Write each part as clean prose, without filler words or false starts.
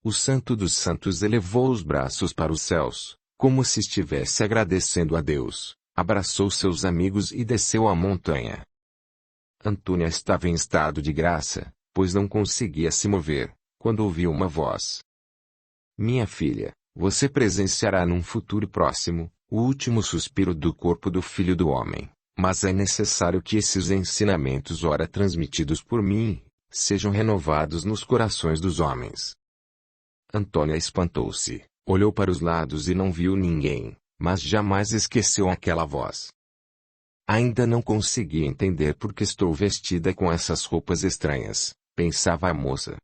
o Santo dos Santos elevou os braços para os céus, como se estivesse agradecendo a Deus, abraçou seus amigos e desceu a montanha. Antônia estava em estado de graça, pois não conseguia se mover, quando ouviu uma voz. Minha filha, você presenciará num futuro próximo, o último suspiro do corpo do Filho do Homem, mas é necessário que esses ensinamentos ora transmitidos por mim, sejam renovados nos corações dos homens. Antônia espantou-se, olhou para os lados e não viu ninguém, mas jamais esqueceu aquela voz. Ainda não conseguia entender por que estou vestida com essas roupas estranhas, pensava a moça.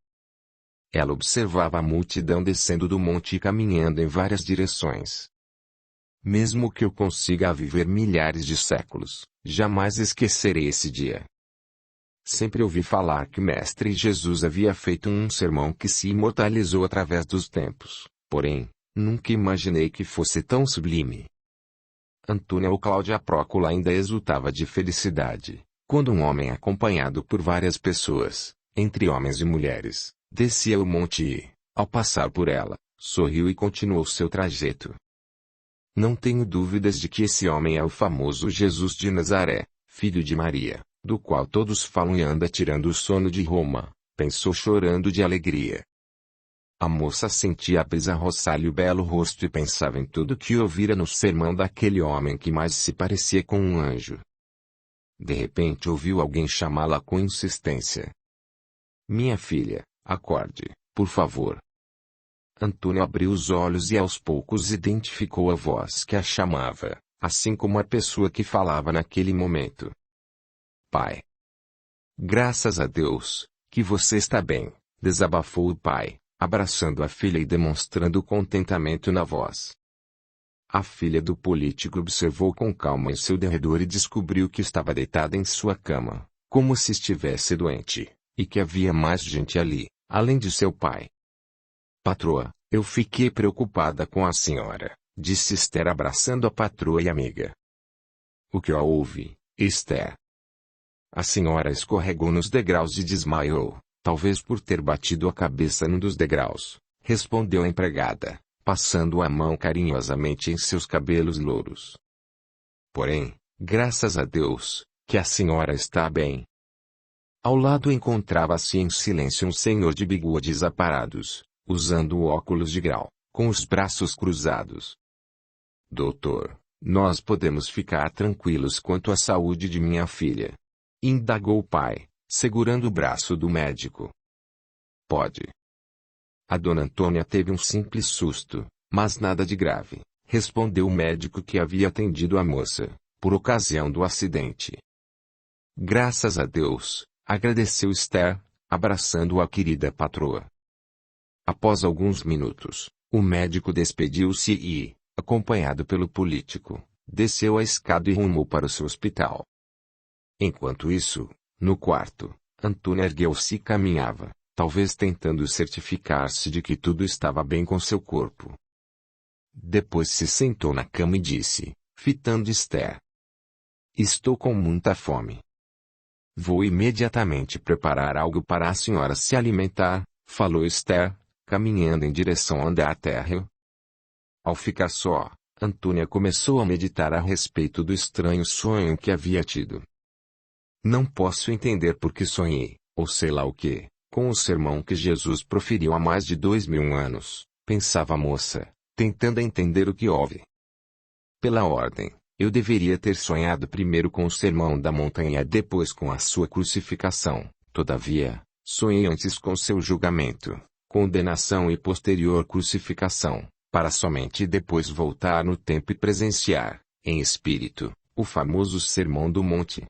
Ela observava a multidão descendo do monte e caminhando em várias direções. Mesmo que eu consiga viver milhares de séculos, jamais esquecerei esse dia. Sempre ouvi falar que Mestre Jesus havia feito um sermão que se imortalizou através dos tempos, porém, nunca imaginei que fosse tão sublime. Antônia ou Cláudia Prócula ainda exultava de felicidade, quando um homem acompanhado por várias pessoas, entre homens e mulheres, descia o monte e, ao passar por ela, sorriu e continuou seu trajeto. Não tenho dúvidas de que esse homem é o famoso Jesus de Nazaré, filho de Maria, do qual todos falam e anda tirando o sono de Roma, pensou chorando de alegria. A moça sentia a brisa roçar-lhe o belo rosto e pensava em tudo que ouvira no sermão daquele homem que mais se parecia com um anjo. De repente ouviu alguém chamá-la com insistência. Minha filha, acorde, por favor. Antônia abriu os olhos e aos poucos identificou a voz que a chamava, assim como a pessoa que falava naquele momento. Pai. Graças a Deus, que você está bem, desabafou o pai, abraçando a filha e demonstrando contentamento na voz. A filha do político observou com calma em seu derredor e descobriu que estava deitada em sua cama, como se estivesse doente, e que havia mais gente ali, além de seu pai. Patroa, eu fiquei preocupada com a senhora, disse Esther abraçando a patroa e amiga. O que houve, Esther? A senhora escorregou nos degraus e desmaiou, talvez por ter batido a cabeça num dos degraus, respondeu a empregada, passando a mão carinhosamente em seus cabelos louros. Porém, graças a Deus, que a senhora está bem. Ao lado encontrava-se em silêncio um senhor de bigodes aparados, usando óculos de grau, com os braços cruzados. Doutor, nós podemos ficar tranquilos quanto à saúde de minha filha? Indagou o pai, segurando o braço do médico. Pode. A dona Antônia teve um simples susto, mas nada de grave, respondeu o médico que havia atendido a moça, por ocasião do acidente. Graças a Deus, agradeceu Esther, abraçando a querida patroa. Após alguns minutos, o médico despediu-se e, acompanhado pelo político, desceu a escada e rumou para o seu hospital. Enquanto isso, no quarto, Antônia ergueu-se e caminhava, talvez tentando certificar-se de que tudo estava bem com seu corpo. Depois se sentou na cama e disse, fitando Esther. Estou com muita fome. Vou imediatamente preparar algo para a senhora se alimentar, falou Esther, caminhando em direção ao andar-térreo. Ao ficar só, Antônia começou a meditar a respeito do estranho sonho que havia tido. Não posso entender por que sonhei, ou sei lá o que, com o sermão que Jesus proferiu há mais de 2000 anos, pensava a moça, tentando entender o que houve. Pela ordem, eu deveria ter sonhado primeiro com o sermão da montanha e depois com a sua crucificação, todavia, sonhei antes com seu julgamento, condenação e posterior crucificação, para somente depois voltar no tempo e presenciar, em espírito, o famoso Sermão do Monte.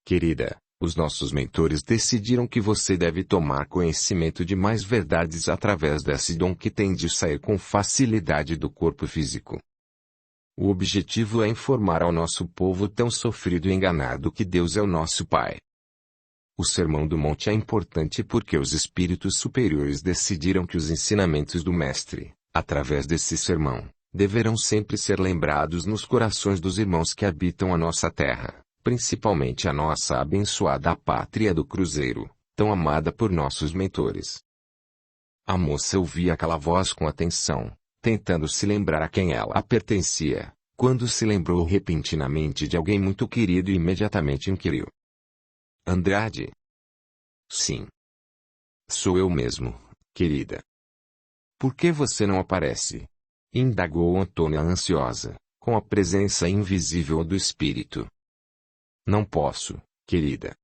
Querida, os nossos mentores decidiram que você deve tomar conhecimento de mais verdades através desse dom que tem de sair com facilidade do corpo físico. O objetivo é informar ao nosso povo tão sofrido e enganado que Deus é o nosso Pai. O Sermão do Monte é importante porque os espíritos superiores decidiram que os ensinamentos do Mestre, através desse sermão, deverão sempre ser lembrados nos corações dos irmãos que habitam a nossa terra, principalmente a nossa abençoada pátria do Cruzeiro, tão amada por nossos mentores. A moça ouvia aquela voz com atenção, tentando se lembrar a quem ela pertencia, quando se lembrou repentinamente de alguém muito querido e imediatamente inquiriu. Andrade? Sim. Sou eu mesmo, querida. Por que você não aparece? Indagou Antônia ansiosa, com a presença invisível do espírito. Não posso, querida.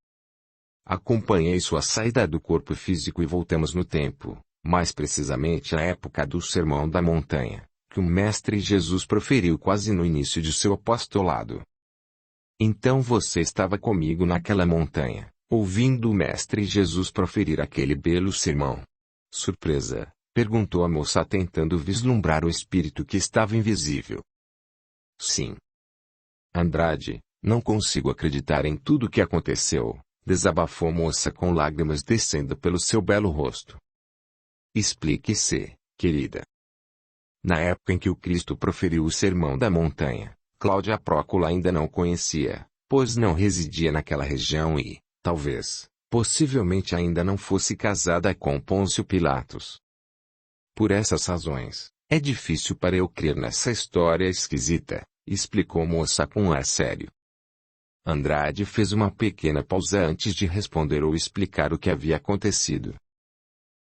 Acompanhei sua saída do corpo físico e voltamos no tempo, mais precisamente à época do Sermão da Montanha, que o Mestre Jesus proferiu quase no início de seu apostolado. Então você estava comigo naquela montanha, ouvindo o Mestre Jesus proferir aquele belo sermão. Surpresa, perguntou a moça tentando vislumbrar o espírito que estava invisível. Sim. Andrade, não consigo acreditar em tudo o que aconteceu, desabafou a moça com lágrimas descendo pelo seu belo rosto. Explique-se, querida. Na época em que o Cristo proferiu o Sermão da Montanha, Cláudia Prócula ainda não o conhecia, pois não residia naquela região e, talvez, possivelmente ainda não fosse casada com Pôncio Pilatos. Por essas razões, é difícil para eu crer nessa história esquisita, explicou a moça com um ar sério. Andrade fez uma pequena pausa antes de responder ou explicar o que havia acontecido.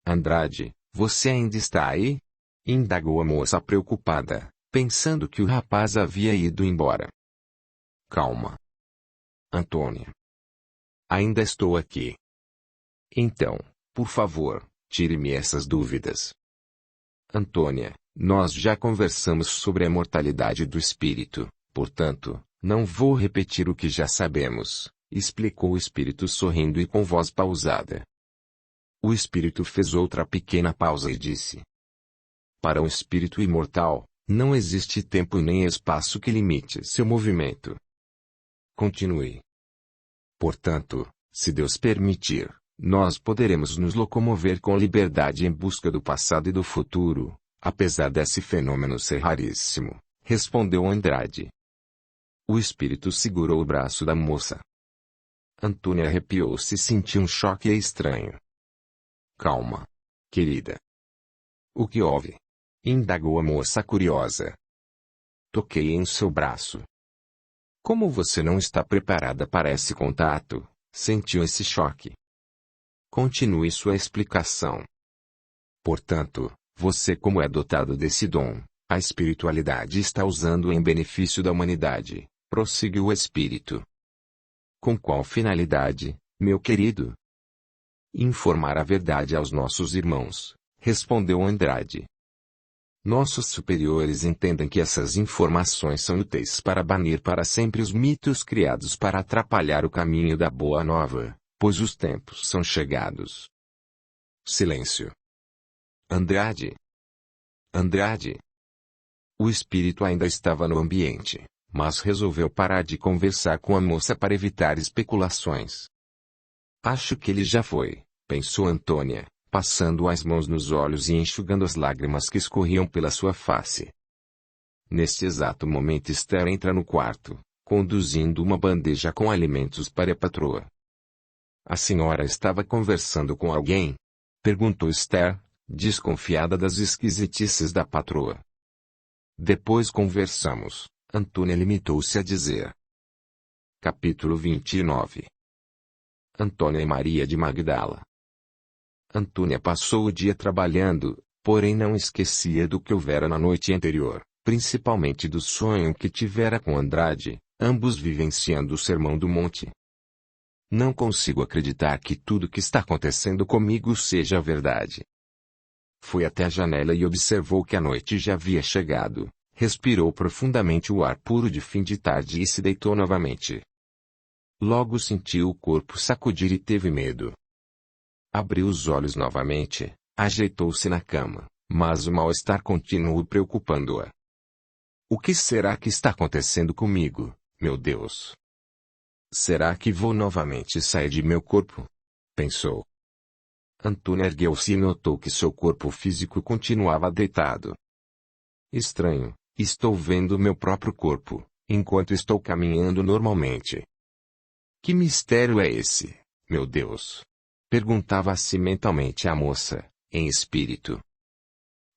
Andrade, você ainda está aí? Indagou a moça preocupada, pensando que o rapaz havia ido embora. Calma. Antônia. Ainda estou aqui. Então, por favor, tire-me essas dúvidas. Antônia, nós já conversamos sobre a mortalidade do espírito, portanto, não vou repetir o que já sabemos, explicou o espírito sorrindo e com voz pausada. O espírito fez outra pequena pausa e disse: para um espírito imortal, não existe tempo nem espaço que limite seu movimento. Continue. Portanto, se Deus permitir, nós poderemos nos locomover com liberdade em busca do passado e do futuro, apesar desse fenômeno ser raríssimo, respondeu Andrade. O espírito segurou o braço da moça. Antônia arrepiou-se e sentiu um choque estranho. Calma, querida. O que houve? Indagou a moça curiosa. Toquei em seu braço. Como você não está preparada para esse contato, sentiu esse choque. Continue sua explicação. Portanto, você como é dotado desse dom, a espiritualidade está usando em benefício da humanidade, prosseguiu o espírito. Com qual finalidade, meu querido? Informar a verdade aos nossos irmãos, respondeu Andrade. Nossos superiores entendem que essas informações são úteis para banir para sempre os mitos criados para atrapalhar o caminho da Boa Nova, pois os tempos são chegados. Silêncio. Andrade. Andrade. O espírito ainda estava no ambiente, mas resolveu parar de conversar com a moça para evitar especulações. Acho que ele já foi, pensou Antônia, passando as mãos nos olhos e enxugando as lágrimas que escorriam pela sua face. Neste exato momento Esther entra no quarto, conduzindo uma bandeja com alimentos para a patroa. A senhora estava conversando com alguém? Perguntou Esther, desconfiada das esquisitices da patroa. Depois conversamos, Antônia limitou-se a dizer. Capítulo 29. Antônia e Maria de Magdala. Antônia passou o dia trabalhando, porém não esquecia do que houvera na noite anterior, principalmente do sonho que tivera com Andrade, ambos vivenciando o Sermão do Monte. Não consigo acreditar que tudo que está acontecendo comigo seja verdade. Foi até a janela e observou que a noite já havia chegado, respirou profundamente o ar puro de fim de tarde e se deitou novamente. Logo sentiu o corpo sacudir e teve medo. Abriu os olhos novamente, ajeitou-se na cama, mas o mal-estar continuou preocupando-a. O que será que está acontecendo comigo, meu Deus? Será que vou novamente sair de meu corpo? Pensou. Antônia ergueu-se e notou que seu corpo físico continuava deitado. Estranho, estou vendo meu próprio corpo, enquanto estou caminhando normalmente. Que mistério é esse, meu Deus? Perguntava a si mentalmente a moça, em espírito.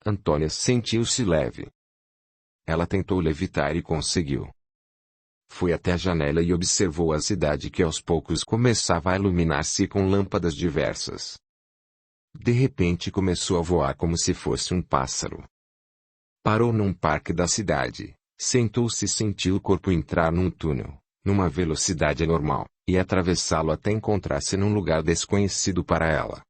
Antônia sentiu-se leve. Ela tentou levitar e conseguiu. Foi até a janela e observou a cidade que aos poucos começava a iluminar-se com lâmpadas diversas. De repente começou a voar como se fosse um pássaro. Parou num parque da cidade, sentou-se e sentiu o corpo entrar num túnel, numa velocidade anormal, e atravessá-lo até encontrar-se num lugar desconhecido para ela.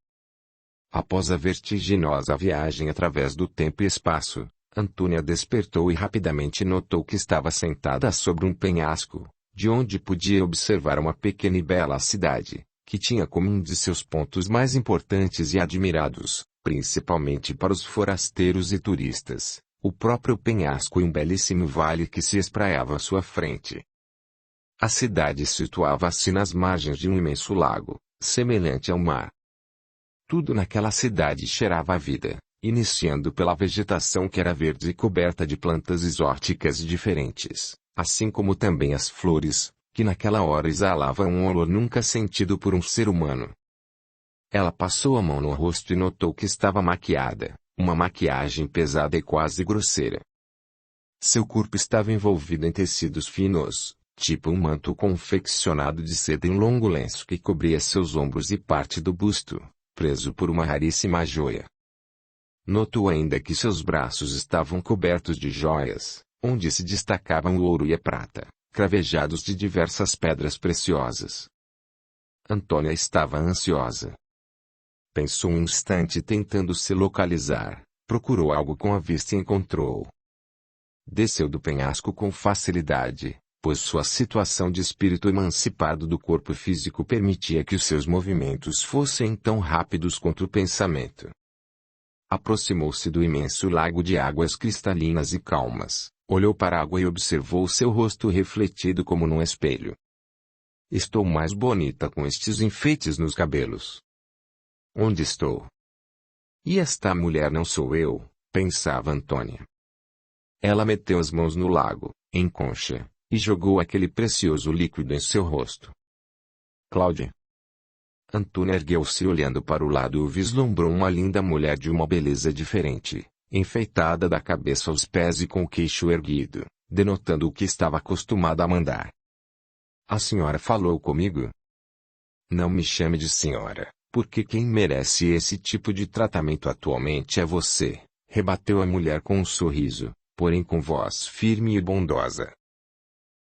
Após a vertiginosa viagem através do tempo e espaço, Antônia despertou e rapidamente notou que estava sentada sobre um penhasco, de onde podia observar uma pequena e bela cidade, que tinha como um de seus pontos mais importantes e admirados, principalmente para os forasteiros e turistas, o próprio penhasco e um belíssimo vale que se espraiava à sua frente. A cidade situava-se nas margens de um imenso lago, semelhante ao mar. Tudo naquela cidade cheirava a vida, iniciando pela vegetação que era verde e coberta de plantas exóticas diferentes, assim como também as flores, que naquela hora exalavam um olor nunca sentido por um ser humano. Ela passou a mão no rosto e notou que estava maquiada, uma maquiagem pesada e quase grosseira. Seu corpo estava envolvido em tecidos finos, tipo um manto confeccionado de seda em um longo lenço que cobria seus ombros e parte do busto, preso por uma raríssima joia. Notou ainda que seus braços estavam cobertos de joias, onde se destacavam o ouro e a prata, cravejados de diversas pedras preciosas. Antônia estava ansiosa. Pensou um instante tentando se localizar, procurou algo com a vista e encontrou. Desceu do penhasco com facilidade, pois sua situação de espírito emancipado do corpo físico permitia que os seus movimentos fossem tão rápidos quanto o pensamento. Aproximou-se do imenso lago de águas cristalinas e calmas, olhou para a água e observou seu rosto refletido como num espelho. Estou mais bonita com estes enfeites nos cabelos. Onde estou? E esta mulher não sou eu, pensava Antônia. Ela meteu as mãos no lago, em concha, e jogou aquele precioso líquido em seu rosto. Cláudia. Antônia ergueu-se olhando para o lado e vislumbrou uma linda mulher de uma beleza diferente, enfeitada da cabeça aos pés e com o queixo erguido, denotando o que estava acostumada a mandar. A senhora falou comigo? Não me chame de senhora, porque quem merece esse tipo de tratamento atualmente é você, rebateu a mulher com um sorriso, porém com voz firme e bondosa.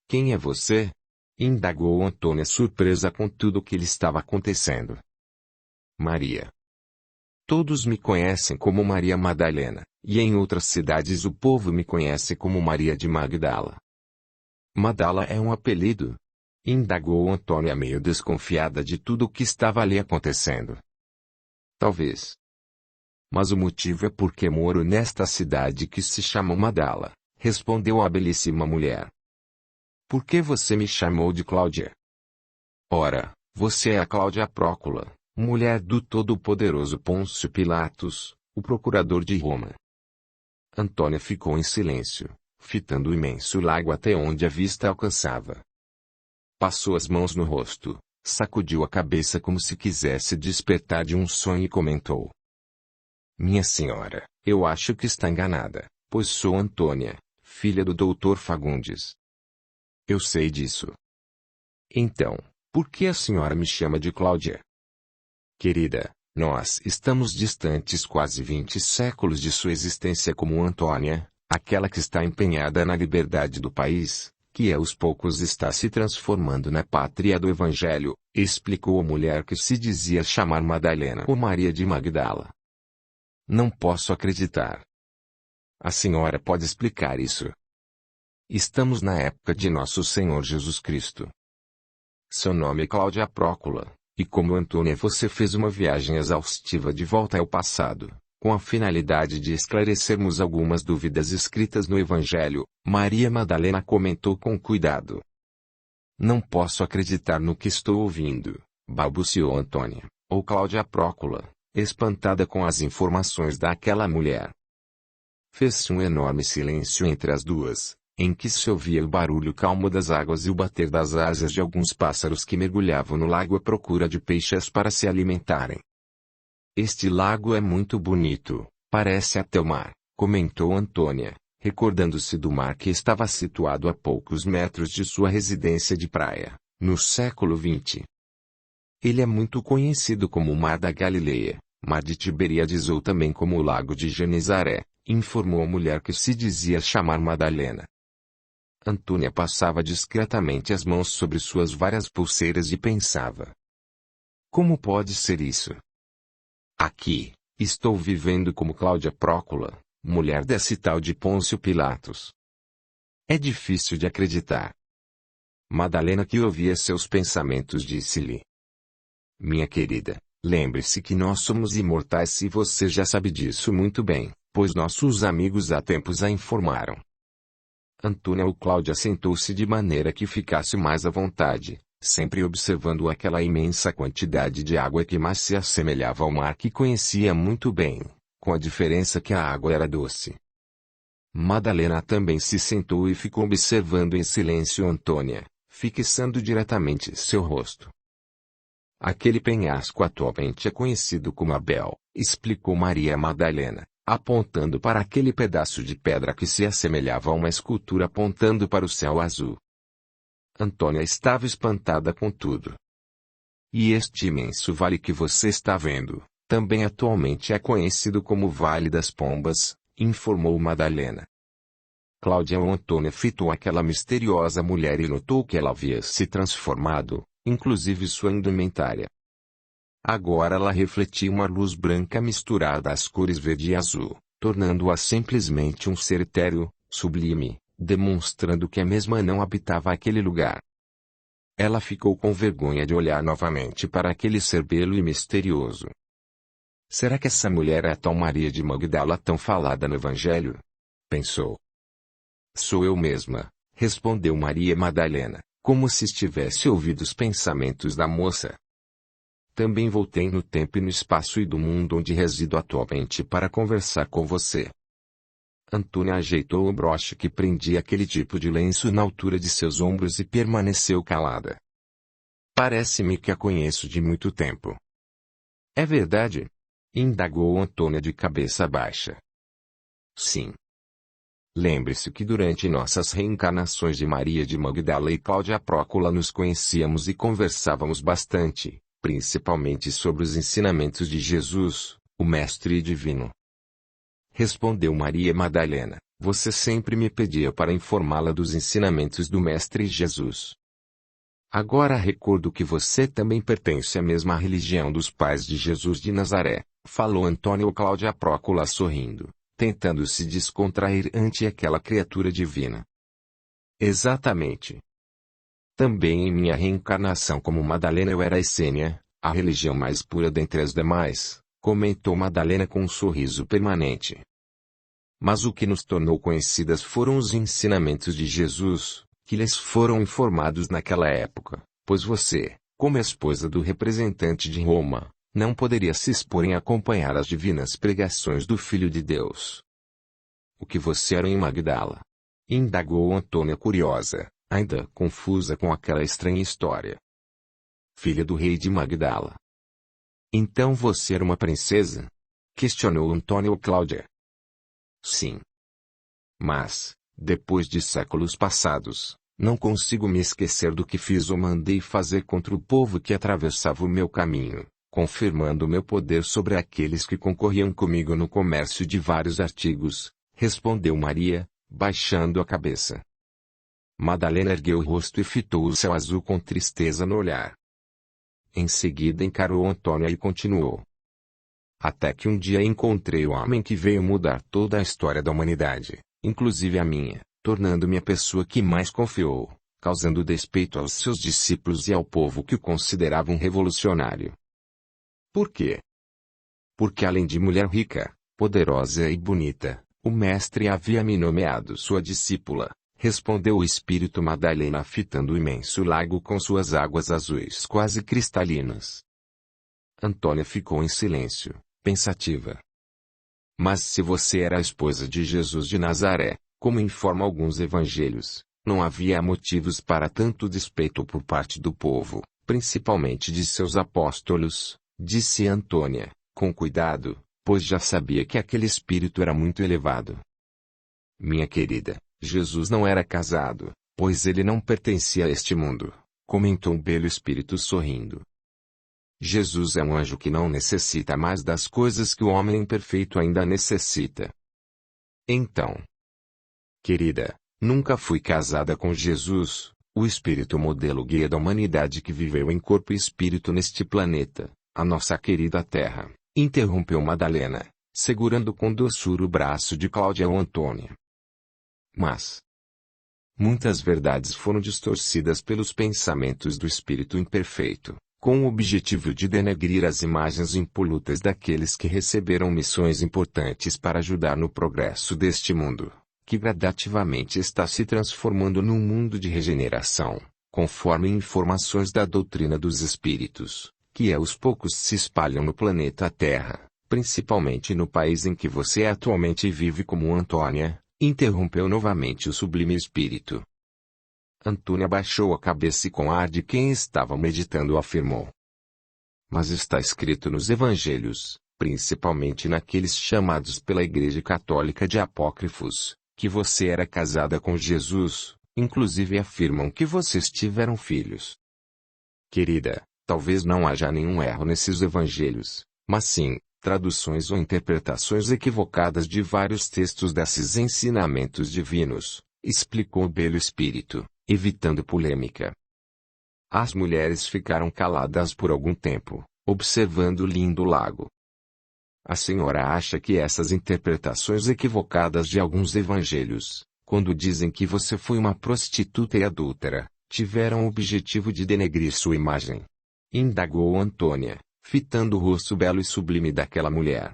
Quem é você? Indagou Antônia surpresa com tudo o que lhe estava acontecendo. Maria. Todos me conhecem como Maria Madalena, e em outras cidades o povo me conhece como Maria de Magdala. Madala é um apelido? Indagou Antônia meio desconfiada de tudo o que estava ali acontecendo. Talvez. Mas o motivo é porque moro nesta cidade que se chama Madala, respondeu a belíssima mulher. Por que você me chamou de Cláudia? Ora, você é a Cláudia Prócula, mulher do todo-poderoso Pôncio Pilatos, o procurador de Roma. Antônia ficou em silêncio, fitando o imenso lago até onde a vista alcançava. Passou as mãos no rosto, sacudiu a cabeça como se quisesse despertar de um sonho e comentou. Minha senhora, eu acho que está enganada, pois sou Antônia, filha do doutor Fagundes. Eu sei disso. Então, por que a senhora me chama de Cláudia? Querida, nós estamos distantes quase 20 séculos de sua existência como Antônia, aquela que está empenhada na liberdade do país, que aos poucos está se transformando na pátria do Evangelho, explicou a mulher que se dizia chamar Madalena ou Maria de Magdala. Não posso acreditar. A senhora pode explicar isso? Estamos na época de nosso Senhor Jesus Cristo. Seu nome é Cláudia Prócula, e como Antônia você fez uma viagem exaustiva de volta ao passado, com a finalidade de esclarecermos algumas dúvidas escritas no Evangelho, Maria Madalena comentou com cuidado. Não posso acreditar no que estou ouvindo, balbuciou Antônia, ou Cláudia Prócula, espantada com as informações daquela mulher. Fez-se um enorme silêncio entre as duas, em que se ouvia o barulho calmo das águas e o bater das asas de alguns pássaros que mergulhavam no lago à procura de peixes para se alimentarem. Este lago é muito bonito, parece até o mar, comentou Antônia, recordando-se do mar que estava situado a poucos metros de sua residência de praia, no século XX. Ele é muito conhecido como o Mar da Galileia, Mar de Tiberíades ou também como o Lago de Genezaré, informou a mulher que se dizia chamar Madalena. Antônia passava discretamente as mãos sobre suas várias pulseiras e pensava. Como pode ser isso? Aqui, estou vivendo como Cláudia Prócula, mulher desse tal de Pôncio Pilatos. É difícil de acreditar. Madalena, que ouvia seus pensamentos, disse-lhe. Minha querida, lembre-se que nós somos imortais e você já sabe disso muito bem, pois nossos amigos há tempos a informaram. Antônia ou Cláudia sentou-se de maneira que ficasse mais à vontade, sempre observando aquela imensa quantidade de água que mais se assemelhava ao mar que conhecia muito bem, com a diferença que a água era doce. Madalena também se sentou e ficou observando em silêncio Antônia, fixando diretamente seu rosto. Aquele penhasco atualmente é conhecido como Abel, explicou Maria Madalena, apontando para aquele pedaço de pedra que se assemelhava a uma escultura apontando para o céu azul. Antônia estava espantada com tudo. E este imenso vale que você está vendo, também atualmente é conhecido como Vale das Pombas, informou Madalena. Cláudia ou Antônia fitou aquela misteriosa mulher e notou que ela havia se transformado, inclusive sua indumentária. Agora ela refletia uma luz branca misturada às cores verde e azul, tornando-a simplesmente um ser etéreo, sublime, demonstrando que a mesma não habitava aquele lugar. Ela ficou com vergonha de olhar novamente para aquele ser belo e misterioso. Será que essa mulher é a tal Maria de Magdala tão falada no Evangelho? Pensou. Sou eu mesma, respondeu Maria Madalena, como se estivesse ouvindo os pensamentos da moça. Também voltei no tempo e no espaço e do mundo onde resido atualmente para conversar com você. Antônia ajeitou o broche que prendia aquele tipo de lenço na altura de seus ombros e permaneceu calada. Parece-me que a conheço de muito tempo. É verdade? Indagou Antônia de cabeça baixa. Sim. Lembre-se que durante nossas reencarnações de Maria de Magdala e Cláudia Prócula nos conhecíamos e conversávamos bastante, principalmente sobre os ensinamentos de Jesus, o Mestre Divino. Respondeu Maria Madalena, você sempre me pedia para informá-la dos ensinamentos do Mestre Jesus. Agora recordo que você também pertence à mesma religião dos pais de Jesus de Nazaré, falou Antônia ou Cláudia Prócula sorrindo, tentando se descontrair ante aquela criatura divina. Exatamente. Também em minha reencarnação como Madalena eu era essênia, a religião mais pura dentre as demais, comentou Madalena com um sorriso permanente. Mas o que nos tornou conhecidas foram os ensinamentos de Jesus, que lhes foram informados naquela época, pois você, como esposa do representante de Roma, não poderia se expor em acompanhar as divinas pregações do Filho de Deus. O que você era em Magdala? Indagou Antônia curiosa, ainda confusa com aquela estranha história. Filha do rei de Magdala. Então você era uma princesa? Questionou Antônia ou Cláudia. Sim. Mas, depois de séculos passados, não consigo me esquecer do que fiz ou mandei fazer contra o povo que atravessava o meu caminho, confirmando meu poder sobre aqueles que concorriam comigo no comércio de vários artigos, respondeu Maria, baixando a cabeça. Madalena ergueu o rosto e fitou o céu azul com tristeza no olhar. Em seguida encarou Antônia e continuou. Até que um dia encontrei o homem que veio mudar toda a história da humanidade, inclusive a minha, tornando-me a pessoa que mais confiou, causando despeito aos seus discípulos e ao povo que o considerava um revolucionário. Por quê? Porque além de mulher rica, poderosa e bonita, o mestre havia me nomeado sua discípula, respondeu o espírito Madalena fitando o imenso lago com suas águas azuis quase cristalinas. Antônia ficou em silêncio, pensativa. Mas se você era a esposa de Jesus de Nazaré, como informam alguns evangelhos, não havia motivos para tanto despeito por parte do povo, principalmente de seus apóstolos, disse Antônia, com cuidado, pois já sabia que aquele espírito era muito elevado. Minha querida, Jesus não era casado, pois ele não pertencia a este mundo, comentou o belo espírito sorrindo. Jesus é um anjo que não necessita mais das coisas que o homem imperfeito ainda necessita. Então, querida, nunca fui casada com Jesus, o espírito modelo guia da humanidade que viveu em corpo e espírito neste planeta, a nossa querida Terra, interrompeu Madalena, segurando com doçura o braço de Cláudia ou Antônia. Mas muitas verdades foram distorcidas pelos pensamentos do espírito imperfeito, com o objetivo de denegrir as imagens impolutas daqueles que receberam missões importantes para ajudar no progresso deste mundo, que gradativamente está se transformando num mundo de regeneração, conforme informações da doutrina dos espíritos, que aos poucos se espalham no planeta Terra, principalmente no país em que você atualmente vive como Antônia, interrompeu novamente o sublime espírito. Antônia baixou a cabeça e com ar de quem estava meditando afirmou. Mas está escrito nos evangelhos, principalmente naqueles chamados pela Igreja Católica de apócrifos, que você era casada com Jesus, inclusive afirmam que vocês tiveram filhos. Querida, talvez não haja nenhum erro nesses evangelhos, mas sim, traduções ou interpretações equivocadas de vários textos desses ensinamentos divinos, explicou o belo espírito, evitando polêmica. As mulheres ficaram caladas por algum tempo, observando o lindo lago. A senhora acha que essas interpretações equivocadas de alguns evangelhos, quando dizem que você foi uma prostituta e adúltera, tiveram o objetivo de denegrir sua imagem? Indagou Antônia, fitando o rosto belo e sublime daquela mulher.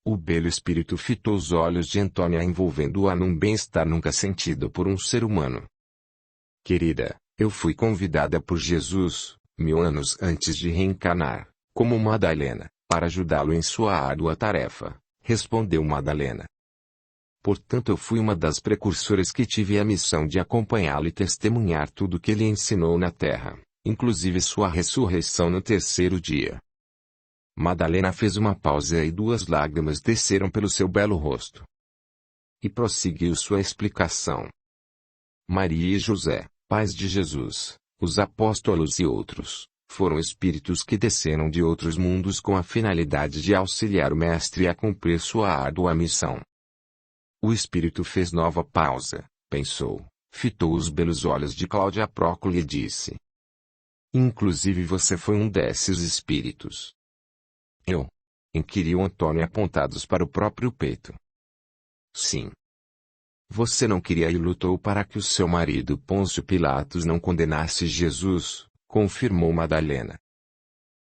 O belo espírito fitou os olhos de Antônia envolvendo-a num bem-estar nunca sentido por um ser humano. Querida, eu fui convidada por Jesus, 1000 anos antes de reencarnar, como Madalena, para ajudá-lo em sua árdua tarefa, respondeu Madalena. Portanto eu fui uma das precursoras que tive a missão de acompanhá-lo e testemunhar tudo o que ele ensinou na Terra, inclusive sua ressurreição no terceiro dia. Madalena fez uma pausa e 2 lágrimas desceram pelo seu belo rosto. E prosseguiu sua explicação. Maria e José, pais de Jesus, os apóstolos e outros, foram espíritos que desceram de outros mundos com a finalidade de auxiliar o Mestre a cumprir sua árdua missão. O espírito fez nova pausa, pensou, fitou os belos olhos de Cláudia Prócula e disse. Inclusive você foi um desses espíritos. Eu? Inquiriu Antônia apontados para o próprio peito. Sim. Você não queria e lutou para que o seu marido Pôncio Pilatos não condenasse Jesus, confirmou Madalena.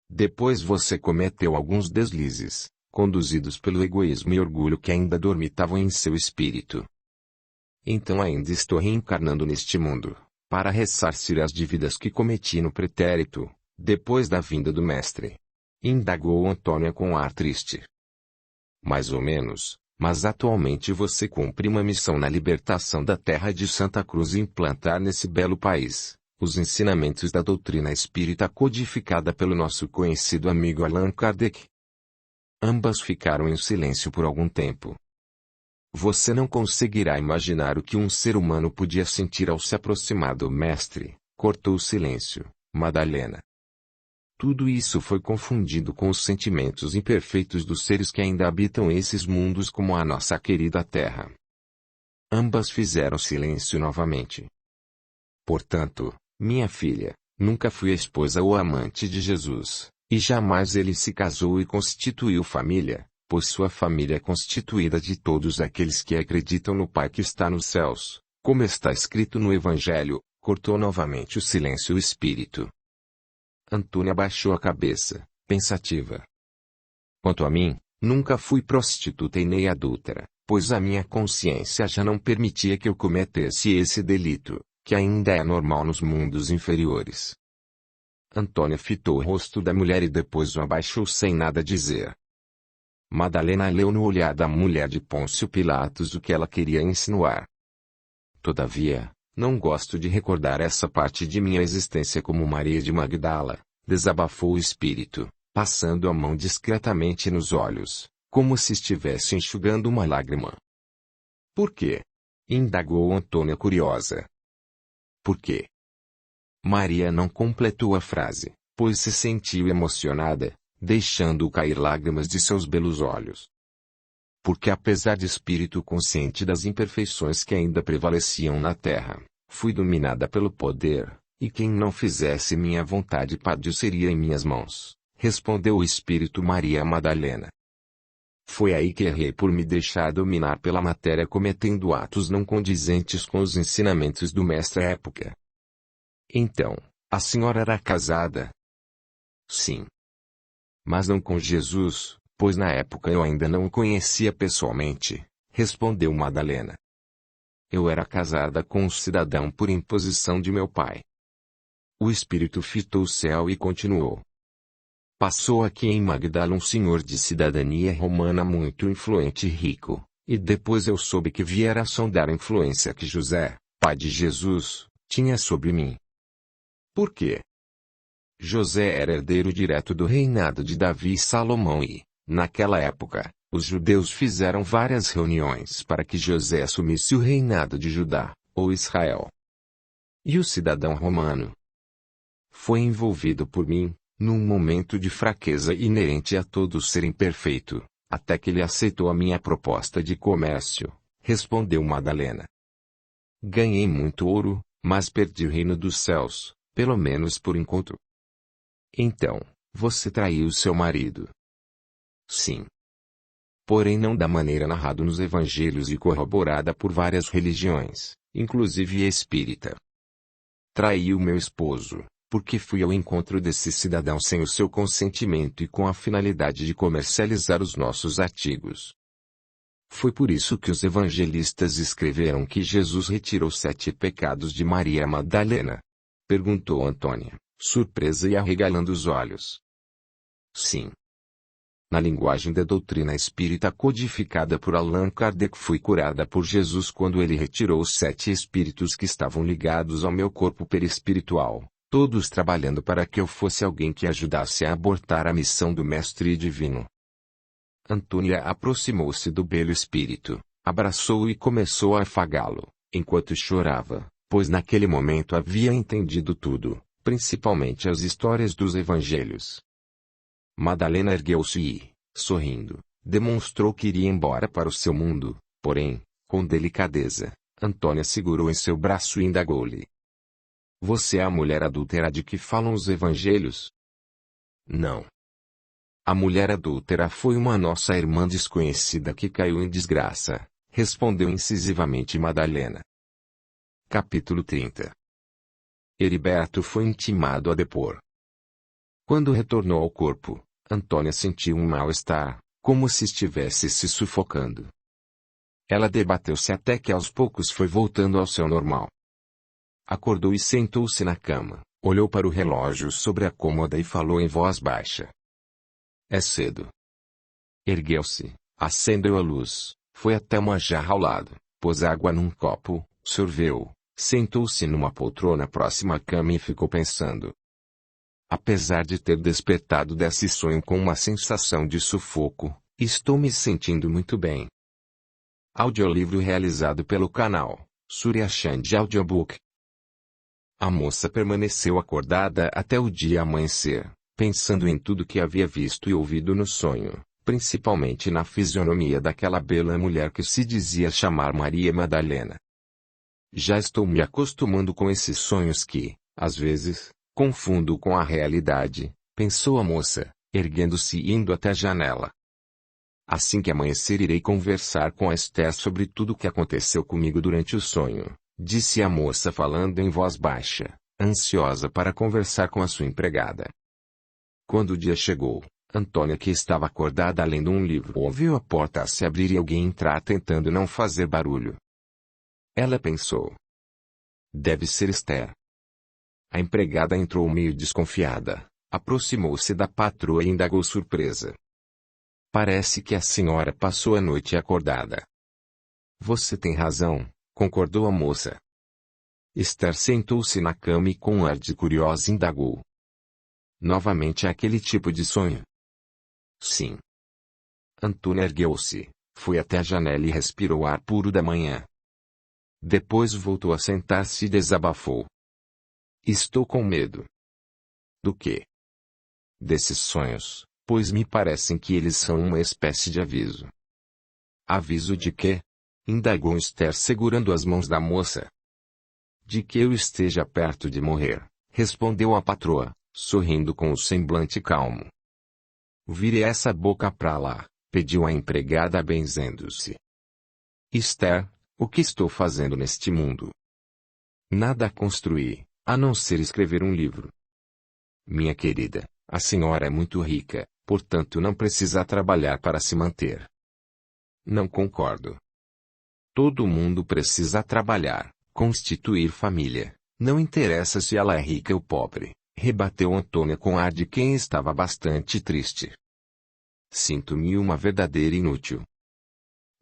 Depois você cometeu alguns deslizes, conduzidos pelo egoísmo e orgulho que ainda dormitavam em seu espírito. Então ainda estou reencarnando neste mundo, para ressarcir as dívidas que cometi no pretérito, depois da vinda do Mestre. Indagou Antônia com ar triste. Mais ou menos, mas atualmente você cumpre uma missão na libertação da terra de Santa Cruz e implantar nesse belo país os ensinamentos da doutrina espírita codificada pelo nosso conhecido amigo Allan Kardec. Ambas ficaram em silêncio por algum tempo. Você não conseguirá imaginar o que um ser humano podia sentir ao se aproximar do Mestre, cortou o silêncio, Madalena. Tudo isso foi confundido com os sentimentos imperfeitos dos seres que ainda habitam esses mundos como a nossa querida Terra. Ambas fizeram silêncio novamente. Portanto, minha filha, nunca fui a esposa ou amante de Jesus, e jamais ele se casou e constituiu família, pois sua família é constituída de todos aqueles que acreditam no Pai que está nos céus, como está escrito no Evangelho, cortou novamente o silêncio o espírito. Antônia baixou a cabeça, pensativa. Quanto a mim, nunca fui prostituta e nem adúltera, pois a minha consciência já não permitia que eu cometesse esse delito, que ainda é normal nos mundos inferiores. Antônia fitou o rosto da mulher e depois o abaixou sem nada dizer. Madalena leu no olhar da mulher de Pôncio Pilatos o que ela queria insinuar. Todavia, não gosto de recordar essa parte de minha existência como Maria de Magdala, desabafou o espírito, passando a mão discretamente nos olhos, como se estivesse enxugando uma lágrima. Por quê? Indagou Antônia curiosa. Por quê? Maria não completou a frase, pois se sentiu emocionada, deixando cair lágrimas de seus belos olhos. Porque apesar de espírito consciente das imperfeições que ainda prevaleciam na terra, fui dominada pelo poder, e quem não fizesse minha vontade padeceria em minhas mãos, respondeu o espírito Maria Madalena. Foi aí que errei por me deixar dominar pela matéria cometendo atos não condizentes com os ensinamentos do mestre à época. Então, a senhora era casada? Sim. Mas não com Jesus, pois na época eu ainda não o conhecia pessoalmente, respondeu Madalena. Eu era casada com um cidadão por imposição de meu pai. O espírito fitou o céu e continuou. Passou aqui em Magdala um senhor de cidadania romana muito influente e rico, e depois eu soube que viera a sondar a influência que José, pai de Jesus, tinha sobre mim. Por quê? José era herdeiro direto do reinado de Davi e Salomão e, naquela época, os judeus fizeram várias reuniões para que José assumisse o reinado de Judá, ou Israel. E o cidadão romano foi envolvido por mim, num momento de fraqueza inerente a todo ser imperfeito, até que ele aceitou a minha proposta de comércio, respondeu Madalena. Ganhei muito ouro, mas perdi o reino dos céus, pelo menos por enquanto. Então, você traiu seu marido? Sim. Porém não da maneira narrada nos evangelhos e corroborada por várias religiões, inclusive a espírita. Traí o meu esposo, porque fui ao encontro desse cidadão sem o seu consentimento e com a finalidade de comercializar os nossos artigos. Foi por isso que os evangelistas escreveram que Jesus retirou 7 pecados de Maria Madalena. Perguntou Antônia, surpresa e arregalando os olhos. Sim. Na linguagem da doutrina espírita codificada por Allan Kardec, fui curada por Jesus quando ele retirou os 7 espíritos que estavam ligados ao meu corpo perispiritual, todos trabalhando para que eu fosse alguém que ajudasse a abortar a missão do Mestre Divino. Antônia aproximou-se do belo espírito, abraçou-o e começou a afagá-lo, enquanto chorava, pois naquele momento havia entendido tudo, principalmente as histórias dos evangelhos. Madalena ergueu-se e, sorrindo, demonstrou que iria embora para o seu mundo, porém, com delicadeza, Antônia segurou em seu braço e indagou-lhe. Você é a mulher adúltera de que falam os evangelhos? Não. A mulher adúltera foi uma nossa irmã desconhecida que caiu em desgraça, respondeu incisivamente Madalena. Capítulo 30. Heriberto foi intimado a depor. Quando retornou ao corpo, Antônia sentiu um mal-estar, como se estivesse se sufocando. Ela debateu-se até que aos poucos foi voltando ao seu normal. Acordou e sentou-se na cama, olhou para o relógio sobre a cômoda e falou em voz baixa. É cedo. Ergueu-se, acendeu a luz, foi até uma jarra ao lado, pôs água num copo, sorveu, sentou-se numa poltrona próxima à cama e ficou pensando. Apesar de ter despertado desse sonho com uma sensação de sufoco, estou me sentindo muito bem. Audiolivro realizado pelo canal Surya Chand Audiobook. A moça permaneceu acordada até o dia amanhecer, pensando em tudo que havia visto e ouvido no sonho, principalmente na fisionomia daquela bela mulher que se dizia chamar Maria Madalena. Já estou me acostumando com esses sonhos que, às vezes, confundo com a realidade, pensou a moça, erguendo-se e indo até a janela. Assim que amanhecer irei conversar com a Esther sobre tudo o que aconteceu comigo durante o sonho, disse a moça falando em voz baixa, ansiosa para conversar com a sua empregada. Quando o dia chegou, Antônia, que estava acordada lendo um livro, ouviu a porta se abrir e alguém entrar tentando não fazer barulho. Ela pensou. Deve ser Esther. A empregada entrou meio desconfiada, aproximou-se da patroa e indagou surpresa. Parece que a senhora passou a noite acordada. Você tem razão, concordou a moça. Esther sentou-se na cama e com um ar de curiosa indagou. Novamente aquele tipo de sonho. Sim. Antônia ergueu-se, foi até a janela e respirou o ar puro da manhã. Depois voltou a sentar-se e desabafou. Estou com medo. Do quê? Desses sonhos, pois me parecem que eles são uma espécie de aviso. Aviso de quê? Indagou Esther segurando as mãos da moça. De que eu esteja perto de morrer, respondeu a patroa, sorrindo com o semblante calmo. Vire essa boca pra lá, pediu a empregada benzendo-se. Esther, o que estou fazendo neste mundo? Nada a construir, a não ser escrever um livro. Minha querida, a senhora é muito rica, portanto não precisa trabalhar para se manter. Não concordo. Todo mundo precisa trabalhar, constituir família, não interessa se ela é rica ou pobre, rebateu Antônia com ar de quem estava bastante triste. Sinto-me uma verdadeira inútil.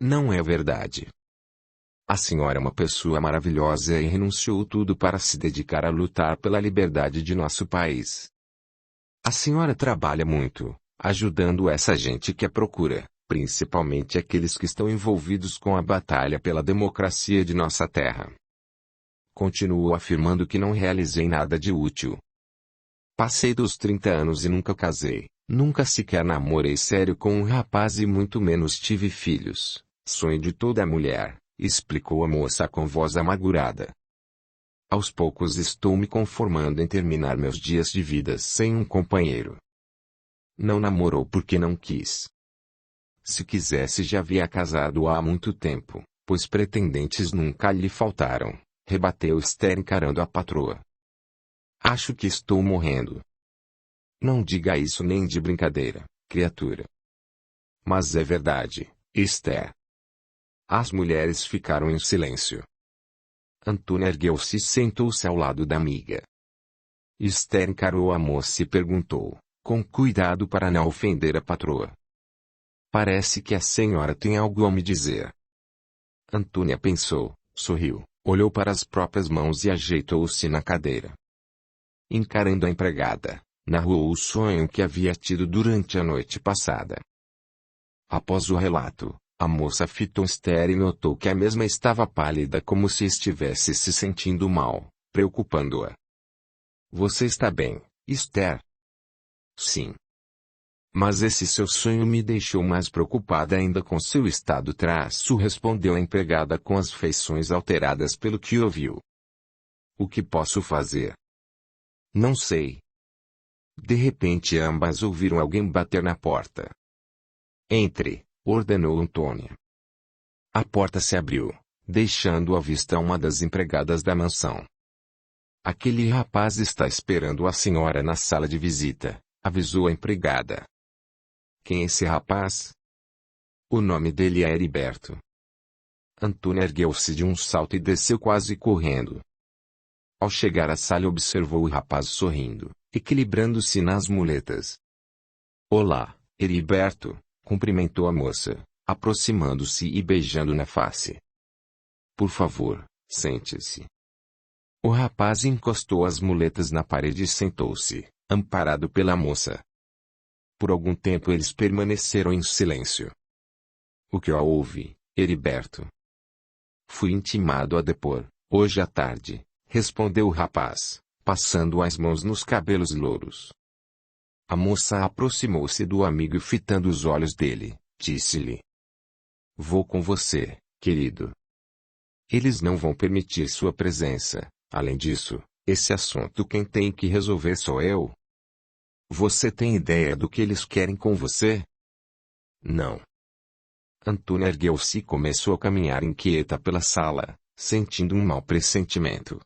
Não é verdade. A senhora é uma pessoa maravilhosa e renunciou tudo para se dedicar a lutar pela liberdade de nosso país. A senhora trabalha muito, ajudando essa gente que a procura, principalmente aqueles que estão envolvidos com a batalha pela democracia de nossa terra. Continuou afirmando que não realizei nada de útil. Passei dos 30 anos e nunca casei, nunca sequer namorei sério com um rapaz e muito menos tive filhos, sonho de toda mulher, explicou a moça com voz amargurada. Aos poucos estou me conformando em terminar meus dias de vida sem um companheiro. Não namorou porque não quis. Se quisesse já havia casado há muito tempo, pois pretendentes nunca lhe faltaram, rebateu Esther encarando a patroa. Acho que estou morrendo. Não diga isso nem de brincadeira, criatura. Mas é verdade, Esther. As mulheres ficaram em silêncio. Antônia ergueu-se e sentou-se ao lado da amiga. Esther encarou a moça e perguntou, com cuidado para não ofender a patroa. Parece que a senhora tem algo a me dizer. Antônia pensou, sorriu, olhou para as próprias mãos e ajeitou-se na cadeira. Encarando a empregada, narrou o sonho que havia tido durante a noite passada. Após o relato, a moça fitou Esther e notou que a mesma estava pálida como se estivesse se sentindo mal, preocupando-a. Você está bem, Esther? Sim. Mas esse seu sonho me deixou mais preocupada ainda com seu estado respondeu a empregada com as feições alteradas pelo que ouviu. O que posso fazer? Não sei. De repente ambas ouviram alguém bater na porta. Entre, ordenou Antônia. A porta se abriu, deixando à vista uma das empregadas da mansão. Aquele rapaz está esperando a senhora na sala de visita, avisou a empregada. Quem é esse rapaz? O nome dele é Heriberto. Antônia ergueu-se de um salto e desceu quase correndo. Ao chegar à sala observou o rapaz sorrindo, equilibrando-se nas muletas. Olá, Heriberto, cumprimentou a moça, aproximando-se e beijando na face. Por favor, sente-se. O rapaz encostou as muletas na parede e sentou-se, amparado pela moça. Por algum tempo eles permaneceram em silêncio. O que houve, Heriberto? Fui intimado a depor, hoje à tarde, respondeu o rapaz, passando as mãos nos cabelos louros. A moça aproximou-se do amigo e fitando os olhos dele, disse-lhe. Vou com você, querido. Eles não vão permitir sua presença, além disso, esse assunto quem tem que resolver sou eu. Você tem ideia do que eles querem com você? Não. Antônia ergueu-se e começou a caminhar inquieta pela sala, sentindo um mau pressentimento.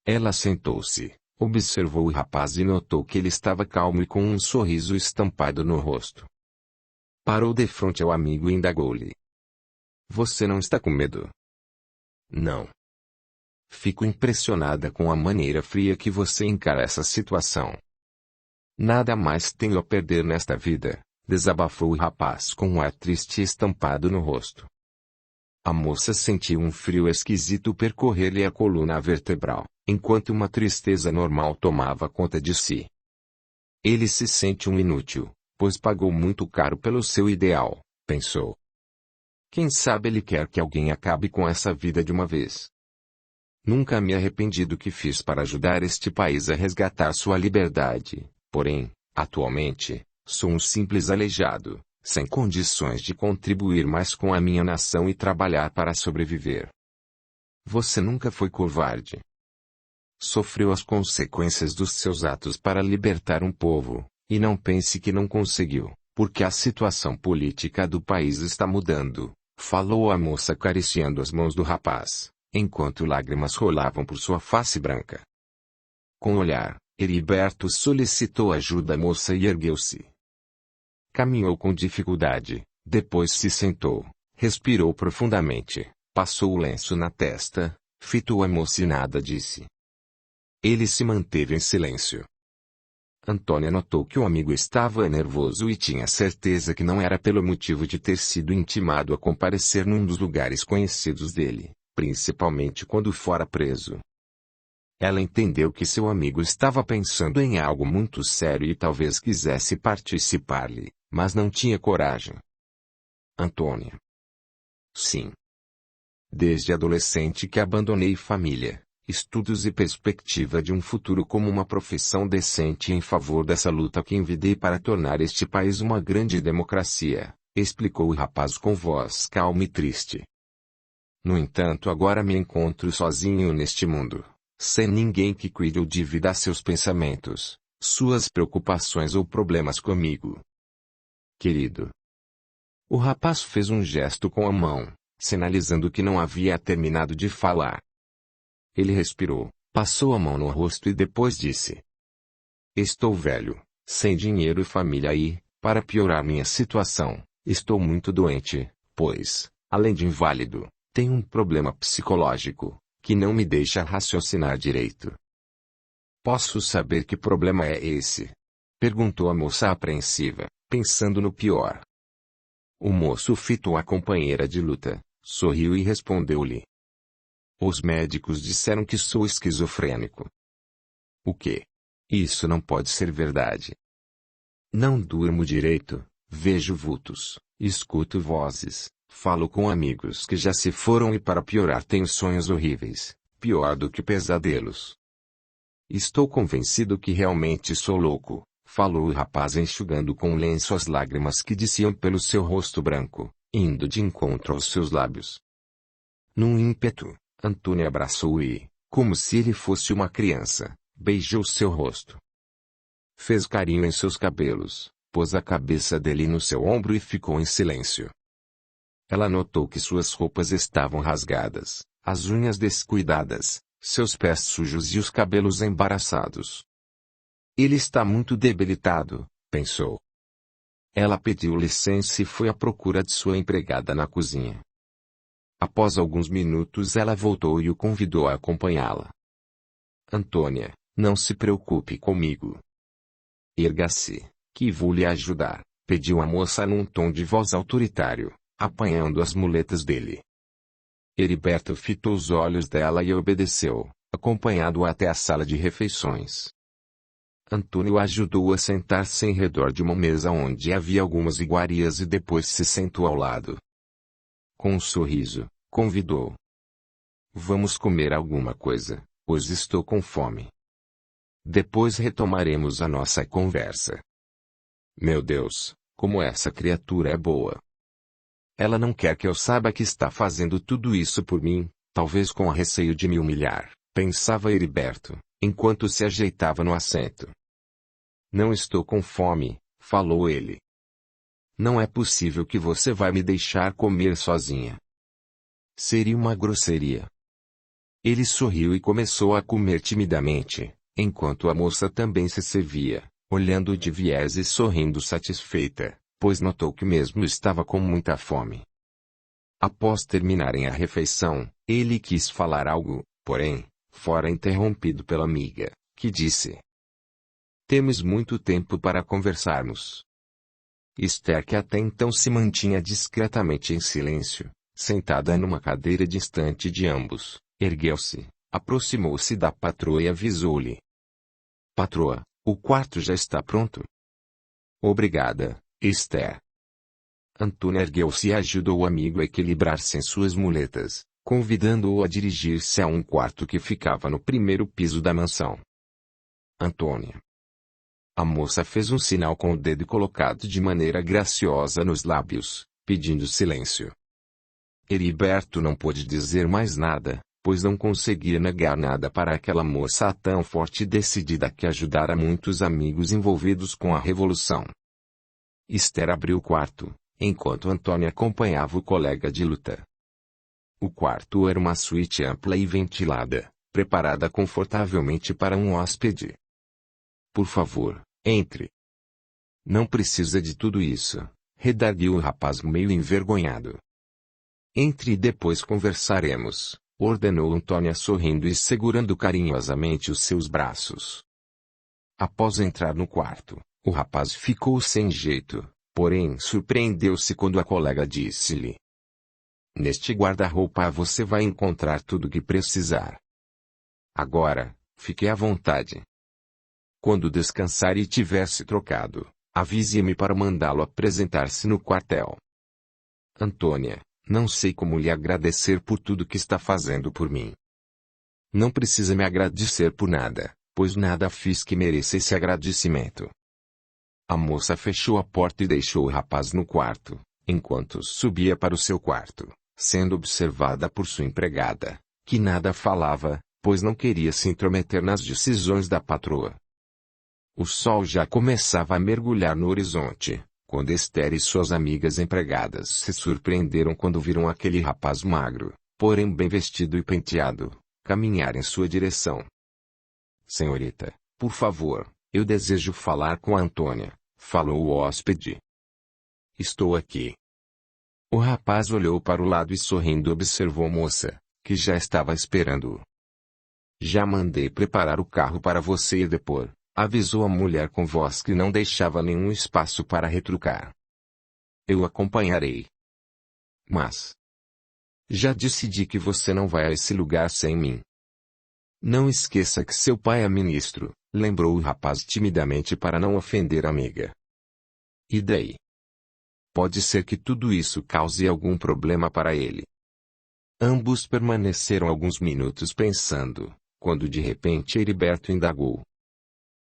Ela sentou-se, observou o rapaz e notou que ele estava calmo e com um sorriso estampado no rosto. Parou de frente ao amigo e indagou-lhe. Você não está com medo? Não. Fico impressionada com a maneira fria que você encara essa situação. Nada mais tenho a perder nesta vida, desabafou o rapaz com um ar triste estampado no rosto. A moça sentiu um frio esquisito percorrer-lhe a coluna vertebral, enquanto uma tristeza normal tomava conta de si. Ele se sente um inútil, pois pagou muito caro pelo seu ideal, pensou. Quem sabe ele quer que alguém acabe com essa vida de uma vez. Nunca me arrependi do que fiz para ajudar este país a resgatar sua liberdade, porém, atualmente, sou um simples aleijado, sem condições de contribuir mais com a minha nação e trabalhar para sobreviver. Você nunca foi covarde. Sofreu as consequências dos seus atos para libertar um povo, e não pense que não conseguiu, porque a situação política do país está mudando, falou a moça acariciando as mãos do rapaz, enquanto lágrimas rolavam por sua face branca. Com o olhar, Heriberto solicitou ajuda à moça e ergueu-se. Caminhou com dificuldade, depois se sentou, respirou profundamente, passou o lenço na testa, fitou a moça e nada disse. Ele se manteve em silêncio. Antônia notou que o amigo estava nervoso e tinha certeza que não era pelo motivo de ter sido intimado a comparecer num dos lugares conhecidos dele, principalmente quando fora preso. Ela entendeu que seu amigo estava pensando em algo muito sério e talvez quisesse participar-lhe, mas não tinha coragem. Antônia. Sim. Desde adolescente que abandonei família, estudos e perspectiva de um futuro como uma profissão decente em favor dessa luta que envidei para tornar este país uma grande democracia, explicou o rapaz com voz calma e triste. No entanto, agora me encontro sozinho neste mundo, sem ninguém que cuide ou divida seus pensamentos, suas preocupações ou problemas comigo. Querido. O rapaz fez um gesto com a mão, sinalizando que não havia terminado de falar. Ele respirou, passou a mão no rosto e depois disse. Estou velho, sem dinheiro e família e, para piorar minha situação, estou muito doente, pois, além de inválido, tenho um problema psicológico, que não me deixa raciocinar direito. Posso saber que problema é esse? Perguntou a moça apreensiva, pensando no pior. O moço fitou a companheira de luta, sorriu e respondeu-lhe. Os médicos disseram que sou esquizofrênico. O quê? Isso não pode ser verdade. Não durmo direito, vejo vultos, escuto vozes, falo com amigos que já se foram e para piorar tenho sonhos horríveis, pior do que pesadelos. Estou convencido que realmente sou louco, falou o rapaz enxugando com o lenço as lágrimas que desciam pelo seu rosto branco, indo de encontro aos seus lábios. Num ímpeto, Antônia abraçou-o e, como se ele fosse uma criança, beijou seu rosto. Fez carinho em seus cabelos, pôs a cabeça dele no seu ombro e ficou em silêncio. Ela notou que suas roupas estavam rasgadas, as unhas descuidadas, seus pés sujos e os cabelos embaraçados. Ele está muito debilitado, pensou. Ela pediu licença e foi à procura de sua empregada na cozinha. Após alguns minutos ela voltou e o convidou a acompanhá-la. Antônia, não se preocupe comigo. Erga-se, que vou lhe ajudar, pediu a moça num tom de voz autoritário, apanhando as muletas dele. Heriberto fitou os olhos dela e obedeceu, acompanhado-a até a sala de refeições. Antônio ajudou a sentar-se em redor de uma mesa onde havia algumas iguarias e depois se sentou ao lado. Com um sorriso, convidou. Vamos comer alguma coisa, pois estou com fome. Depois retomaremos a nossa conversa. Meu Deus, como essa criatura é boa. Ela não quer que eu saiba que está fazendo tudo isso por mim, talvez com receio de me humilhar, pensava Heriberto, enquanto se ajeitava no assento. Não estou com fome, falou ele. Não é possível que você vai me deixar comer sozinha. Seria uma grosseria. Ele sorriu e começou a comer timidamente, enquanto a moça também se servia, olhando de viés e sorrindo satisfeita, pois notou que mesmo estava com muita fome. Após terminarem a refeição, ele quis falar algo, porém, fora interrompido pela amiga, que disse: Temos muito tempo para conversarmos. Esther, que até então se mantinha discretamente em silêncio, sentada numa cadeira distante de ambos, ergueu-se, aproximou-se da patroa e avisou-lhe: Patroa, O quarto já está pronto. Obrigada, Esther. Antônia ergueu-se e ajudou o amigo a equilibrar-se em suas muletas, convidando-o a dirigir-se a um quarto que ficava no primeiro piso da mansão. Antônia. A moça fez um sinal com o dedo colocado de maneira graciosa nos lábios, pedindo silêncio. Heriberto não pôde dizer mais nada, pois não conseguia negar nada para aquela moça tão forte e decidida que ajudara muitos amigos envolvidos com a revolução. Esther abriu o quarto, enquanto Antônia acompanhava o colega de luta. O quarto era uma suíte ampla e ventilada, preparada confortavelmente para um hóspede. Por favor, entre. Não precisa de tudo isso, redarguiu o rapaz meio envergonhado. Entre e depois conversaremos, ordenou Antônia sorrindo e segurando carinhosamente os seus braços. Após entrar no quarto, o rapaz ficou sem jeito, porém surpreendeu-se quando a colega disse-lhe: Neste guarda-roupa você vai encontrar tudo o que precisar. Agora, fique à vontade. Quando descansar e tiver se trocado, avise-me para mandá-lo apresentar-se no quartel. Antônia, não sei como lhe agradecer por tudo que está fazendo por mim. Não precisa me agradecer por nada, pois nada fiz que mereça esse agradecimento. A moça fechou a porta e deixou o rapaz no quarto, enquanto subia para o seu quarto, sendo observada por sua empregada, que nada falava, pois não queria se intrometer nas decisões da patroa. O sol já começava a mergulhar no horizonte, quando Esther e suas amigas empregadas se surpreenderam quando viram aquele rapaz magro, porém bem vestido e penteado, caminhar em sua direção. Senhorita, por favor, eu desejo falar com a Antônia, falou o hóspede. Estou aqui. O rapaz olhou para o lado e sorrindo observou a moça, que já estava esperando-o. Já mandei preparar o carro para você ir depor, avisou a mulher com voz que não deixava nenhum espaço para retrucar. Eu acompanharei. Mas já decidi que você não vai a esse lugar sem mim. Não esqueça que seu pai é ministro, lembrou o rapaz timidamente para não ofender a amiga. E daí? Pode ser que tudo isso cause algum problema para ele. Ambos permaneceram alguns minutos pensando, quando de repente Heriberto indagou.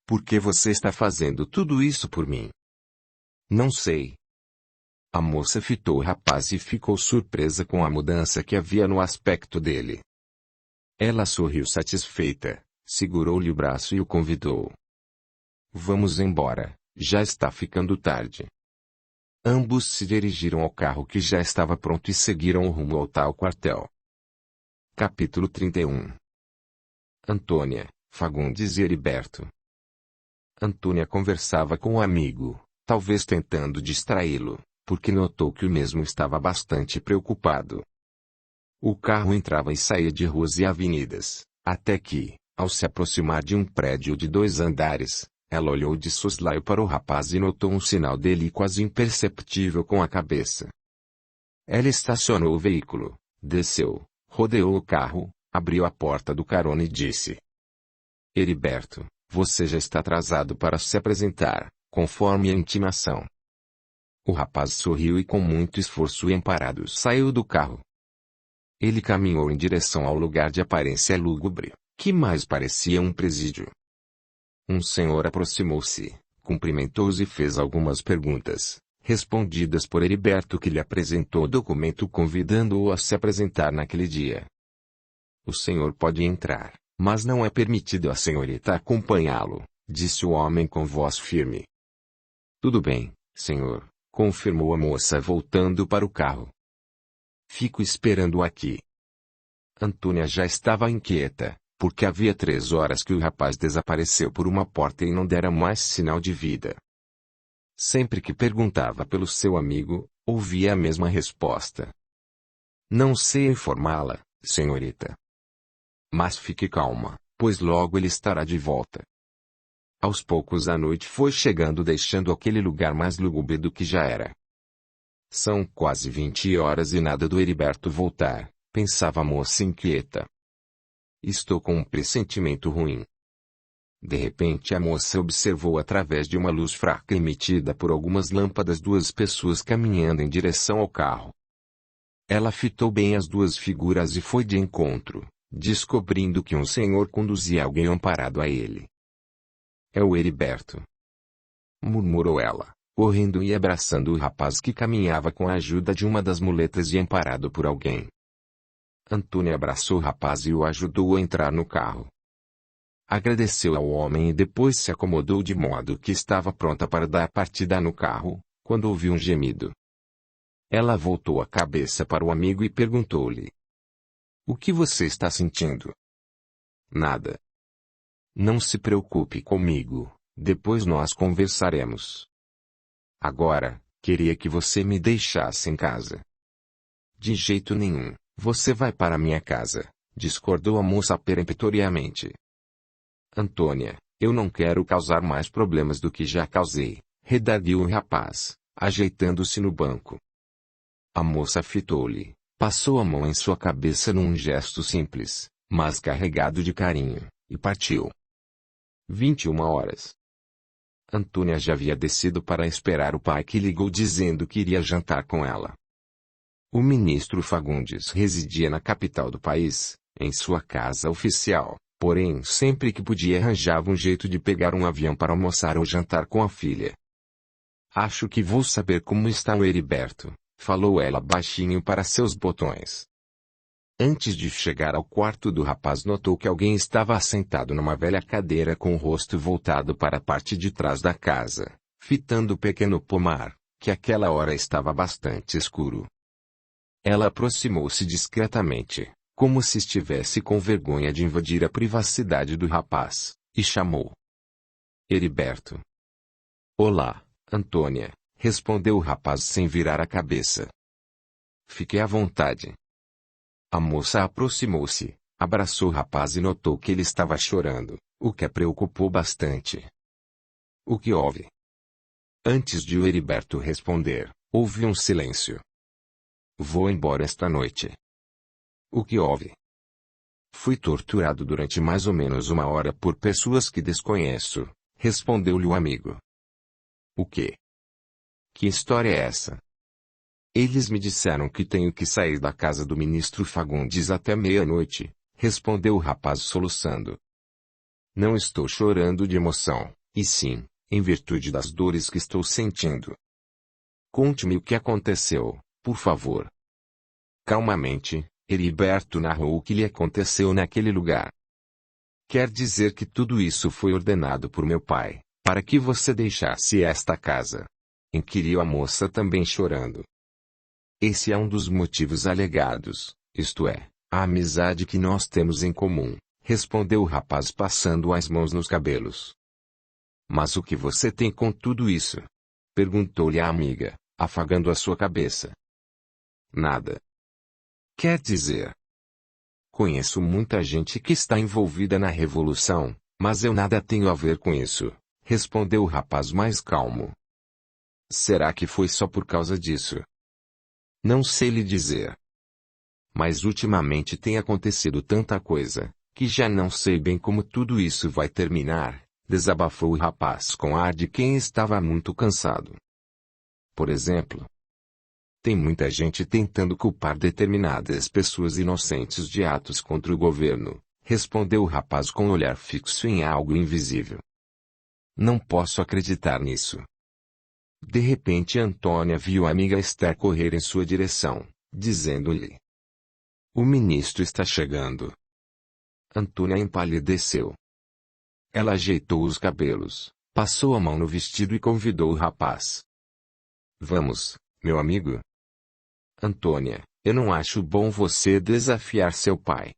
Por que você está fazendo tudo isso por mim? Não sei. A moça fitou o rapaz e ficou surpresa com a mudança que havia no aspecto dele. Ela sorriu satisfeita, segurou-lhe o braço e o convidou. Vamos embora, já está ficando tarde. Ambos se dirigiram ao carro que já estava pronto e seguiram o rumo ao tal quartel. Capítulo 31. Antônia, Fagundes e Heriberto. Antônia conversava com o amigo, talvez tentando distraí-lo, porque notou que o mesmo estava bastante preocupado. O carro entrava e saía de ruas e avenidas, até que, ao se aproximar de um prédio de 2 andares, ela olhou de soslaio para o rapaz e notou um sinal dele quase imperceptível com a cabeça. Ela estacionou o veículo, desceu, rodeou o carro, abriu a porta do carona e disse: Heriberto, você já está atrasado para se apresentar, conforme a intimação. O rapaz sorriu e com muito esforço e amparado saiu do carro. Ele caminhou em direção ao lugar de aparência lúgubre, que mais parecia um presídio. Um senhor aproximou-se, cumprimentou-os e fez algumas perguntas, respondidas por Heriberto que lhe apresentou o documento convidando-o a se apresentar naquele dia. O senhor pode entrar, mas não é permitido a senhorita acompanhá-lo, disse o homem com voz firme. Tudo bem, senhor, confirmou a moça voltando para o carro. Fico esperando aqui. Antônia já estava inquieta, porque havia 3 horas que o rapaz desapareceu por uma porta e não dera mais sinal de vida. Sempre que perguntava pelo seu amigo, ouvia a mesma resposta. Não sei informá-la, senhorita. Mas fique calma, pois logo ele estará de volta. Aos poucos a noite foi chegando deixando aquele lugar mais lúgubre do que já era. São quase 20 horas e nada do Heriberto voltar, pensava a moça inquieta. Estou com um pressentimento ruim. De repente a moça observou através de uma luz fraca emitida por algumas lâmpadas duas pessoas caminhando em direção ao carro. Ela fitou bem as duas figuras e foi de encontro, descobrindo que um senhor conduzia alguém amparado a ele. "É o Heriberto", murmurou ela, correndo e abraçando o rapaz que caminhava com a ajuda de uma das muletas e amparado por alguém. Antônia abraçou o rapaz e o ajudou a entrar no carro. Agradeceu ao homem e depois se acomodou de modo que estava pronta para dar partida no carro, quando ouviu um gemido. Ela voltou a cabeça para o amigo e perguntou-lhe: "O que você está sentindo?" "Nada." "Não se preocupe comigo, depois nós conversaremos. Agora, queria que você me deixasse em casa." "De jeito nenhum, você vai para minha casa", discordou a moça peremptoriamente. "Antônia, eu não quero causar mais problemas do que já causei", redarguiu o rapaz, ajeitando-se no banco. A moça fitou-lhe, passou a mão em sua cabeça num gesto simples, mas carregado de carinho, e partiu. 21 horas. Antônia já havia descido para esperar o pai que ligou dizendo que iria jantar com ela. O ministro Fagundes residia na capital do país, em sua casa oficial. Porém, sempre que podia arranjava um jeito de pegar um avião para almoçar ou jantar com a filha. "Acho que vou saber como está o Heriberto", falou ela baixinho para seus botões. Antes de chegar ao quarto do rapaz notou que alguém estava assentado numa velha cadeira com o rosto voltado para a parte de trás da casa, fitando o pequeno pomar, que àquela hora estava bastante escuro. Ela aproximou-se discretamente, como se estivesse com vergonha de invadir a privacidade do rapaz, e chamou: "Heriberto." "Olá, Antônia", respondeu o rapaz sem virar a cabeça. "Fique à vontade." A moça aproximou-se, abraçou o rapaz e notou que ele estava chorando, o que a preocupou bastante. "O que houve?" Antes de o Heriberto responder, houve um silêncio. "Vou embora esta noite." "O que houve?" "Fui torturado durante mais ou menos 1 hora por pessoas que desconheço", respondeu-lhe o amigo. "O quê? Que história é essa?" "Eles me disseram que tenho que sair da casa do ministro Fagundes até meia-noite", respondeu o rapaz soluçando. "Não estou chorando de emoção, e sim, em virtude das dores que estou sentindo." "Conte-me o que aconteceu, por favor." Calmamente, Heriberto narrou o que lhe aconteceu naquele lugar. "Quer dizer que tudo isso foi ordenado por meu pai, para que você deixasse esta casa?" inquiriu a moça também chorando. "Esse é um dos motivos alegados, isto é, a amizade que nós temos em comum", respondeu o rapaz passando as mãos nos cabelos. "Mas o que você tem com tudo isso?" perguntou-lhe a amiga, afagando a sua cabeça. "Nada." "Quer dizer?" "Conheço muita gente que está envolvida na revolução, mas eu nada tenho a ver com isso", respondeu o rapaz mais calmo. "Será que foi só por causa disso?" "Não sei lhe dizer. Mas ultimamente tem acontecido tanta coisa, que já não sei bem como tudo isso vai terminar", desabafou o rapaz com ar de quem estava muito cansado. "Por exemplo, tem muita gente tentando culpar determinadas pessoas inocentes de atos contra o governo", respondeu o rapaz com o olhar fixo em algo invisível. "Não posso acreditar nisso." De repente Antônia viu a amiga Esther correr em sua direção, dizendo-lhe: "O ministro está chegando." Antônia empalideceu. Ela ajeitou os cabelos, passou a mão no vestido e convidou o rapaz: "Vamos, meu amigo." "Antônia, eu não acho bom você desafiar seu pai."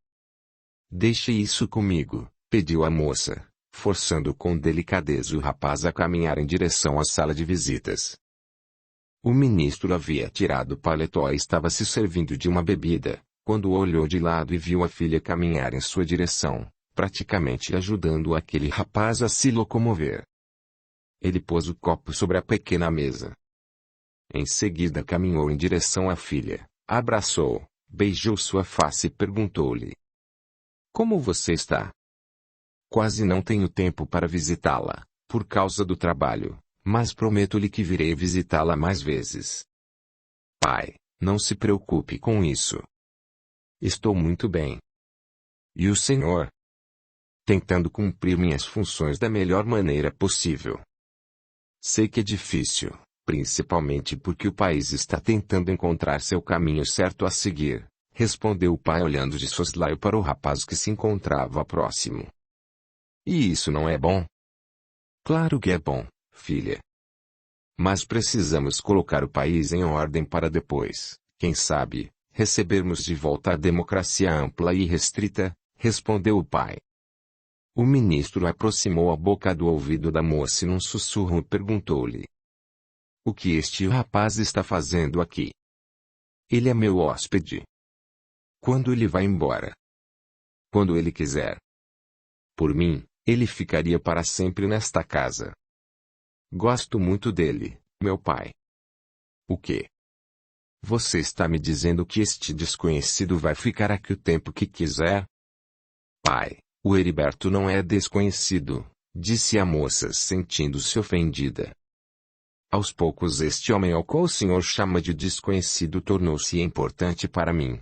"Deixe isso comigo", pediu a moça, forçando com delicadeza o rapaz a caminhar em direção à sala de visitas. O ministro havia tirado o paletó e estava se servindo de uma bebida, quando olhou de lado e viu a filha caminhar em sua direção, praticamente ajudando aquele rapaz a se locomover. Ele pôs o copo sobre a pequena mesa. Em seguida caminhou em direção à filha, abraçou, beijou sua face e perguntou-lhe: "Como você está?" Quase não tenho tempo para visitá-la, por causa do trabalho, mas prometo-lhe que virei visitá-la mais vezes. Pai, não se preocupe com isso. Estou muito bem. E o senhor? Tentando cumprir minhas funções da melhor maneira possível. Sei que é difícil, principalmente porque o país está tentando encontrar seu caminho certo a seguir, respondeu o pai olhando de soslaio para o rapaz que se encontrava próximo. E isso não é bom? Claro que é bom, filha. Mas precisamos colocar o país em ordem para depois, quem sabe, recebermos de volta a democracia ampla e restrita, respondeu o pai. O ministro aproximou a boca do ouvido da moça e num sussurro perguntou-lhe: o que este rapaz está fazendo aqui? Ele é meu hóspede. Quando ele vai embora? Quando ele quiser. Por mim, ele ficaria para sempre nesta casa. Gosto muito dele, meu pai. O quê? Você está me dizendo que este desconhecido vai ficar aqui o tempo que quiser? Pai, o Heriberto não é desconhecido, disse a moça sentindo-se ofendida. Aos poucos este homem ao qual o senhor chama de desconhecido tornou-se importante para mim.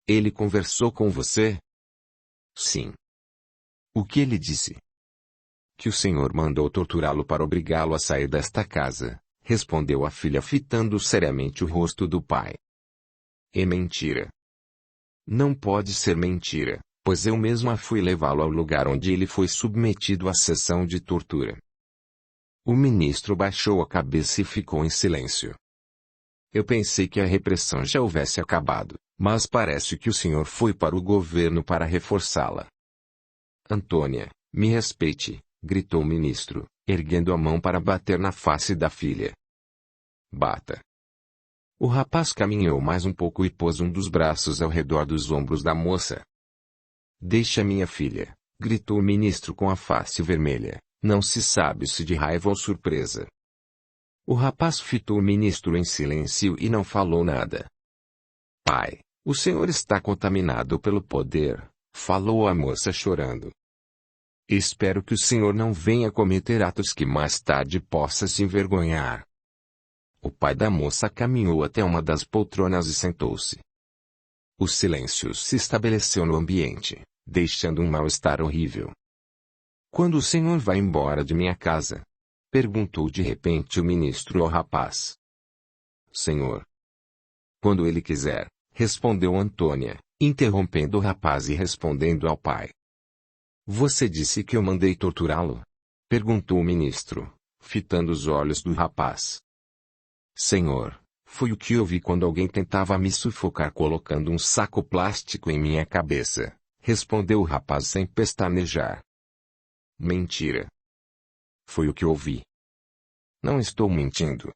Ele conversou com você? Sim. O que ele disse? Que o senhor mandou torturá-lo para obrigá-lo a sair desta casa, respondeu a filha fitando seriamente o rosto do pai. É mentira. Não pode ser mentira, pois eu mesma fui levá-lo ao lugar onde ele foi submetido à sessão de tortura. O ministro baixou a cabeça e ficou em silêncio. Eu pensei que a repressão já houvesse acabado, mas parece que o senhor foi para o governo para reforçá-la. Antônia, me respeite, gritou o ministro, erguendo a mão para bater na face da filha. Bata. O rapaz caminhou mais um pouco e pôs um dos braços ao redor dos ombros da moça. Deixa minha filha, gritou o ministro com a face vermelha, não se sabe se de raiva ou surpresa. O rapaz fitou o ministro em silêncio e não falou nada. Pai, o senhor está contaminado pelo poder, falou a moça chorando. Espero que o senhor não venha cometer atos que mais tarde possa se envergonhar. O pai da moça caminhou até uma das poltronas e sentou-se. O silêncio se estabeleceu no ambiente, deixando um mal-estar horrível. Quando o senhor vai embora de minha casa? Perguntou de repente o ministro ao rapaz. Senhor. Quando ele quiser, respondeu Antônia, interrompendo o rapaz e respondendo ao pai. Você disse que eu mandei torturá-lo? Perguntou o ministro, fitando os olhos do rapaz. Senhor, foi o que eu vi quando alguém tentava me sufocar colocando um saco plástico em minha cabeça, respondeu o rapaz sem pestanejar. Mentira. Foi o que ouvi. Não estou mentindo.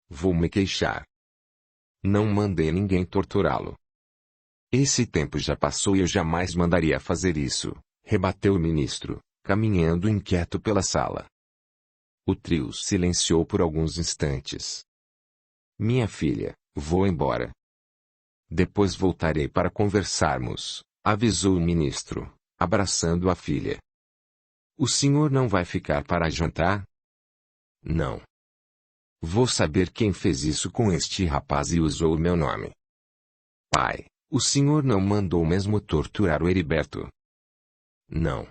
Vou me queixar. Não mandei ninguém torturá-lo. Esse tempo já passou e eu jamais mandaria fazer isso, rebateu o ministro, caminhando inquieto pela sala. O trio silenciou por alguns instantes. Minha filha, vou embora. Depois voltarei para conversarmos, avisou o ministro, abraçando a filha. O senhor não vai ficar para jantar? Não. Vou saber quem fez isso com este rapaz e usou o meu nome. Pai, o senhor não mandou mesmo torturar o Heriberto? Não.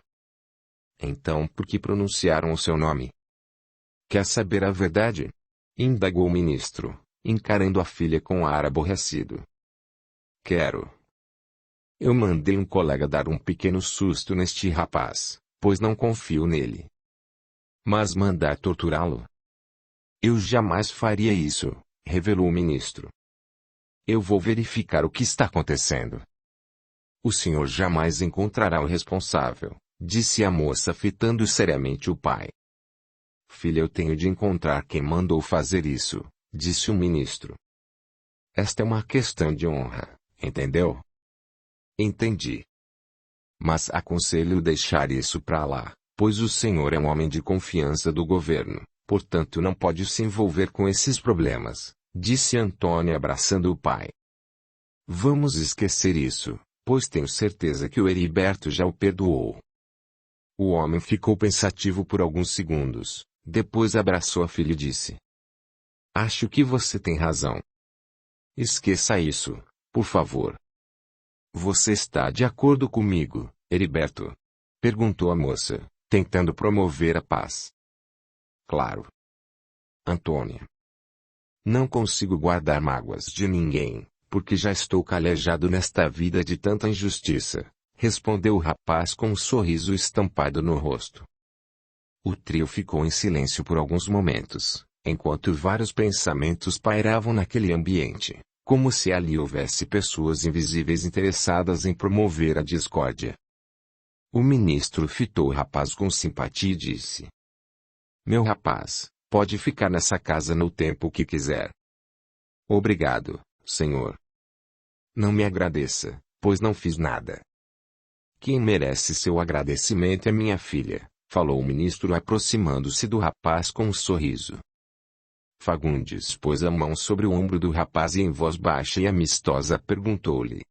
Então por que pronunciaram o seu nome? Quer saber a verdade? Indagou o ministro, encarando a filha com ar aborrecido. Quero. Eu mandei um colega dar um pequeno susto neste rapaz, pois não confio nele. Mas mandar torturá-lo? Eu jamais faria isso, revelou o ministro. Eu vou verificar o que está acontecendo. O senhor jamais encontrará o responsável, disse a moça fitando seriamente o pai. Filha, eu tenho de encontrar quem mandou fazer isso, disse o ministro. Esta é uma questão de honra, entendeu? Entendi. Mas aconselho deixar isso para lá, pois o senhor é um homem de confiança do governo, portanto não pode se envolver com esses problemas, disse Antônia abraçando o pai. Vamos esquecer isso, pois tenho certeza que o Heriberto já o perdoou. O homem ficou pensativo por alguns segundos, depois abraçou a filha e disse: Acho que você tem razão. Esqueça isso, por favor. Você está de acordo comigo, Heriberto? Perguntou a moça, tentando promover a paz. Claro. Antônia. Não consigo guardar mágoas de ninguém, porque já estou calejado nesta vida de tanta injustiça, respondeu o rapaz com um sorriso estampado no rosto. O trio ficou em silêncio por alguns momentos, enquanto vários pensamentos pairavam naquele ambiente, como se ali houvesse pessoas invisíveis interessadas em promover a discórdia. O ministro fitou o rapaz com simpatia e disse: Meu rapaz, pode ficar nessa casa no tempo que quiser. Obrigado, senhor. Não me agradeça, pois não fiz nada. Quem merece seu agradecimento é minha filha, falou o ministro aproximando-se do rapaz com um sorriso. Fagundes pôs a mão sobre o ombro do rapaz e em voz baixa e amistosa perguntou-lhe: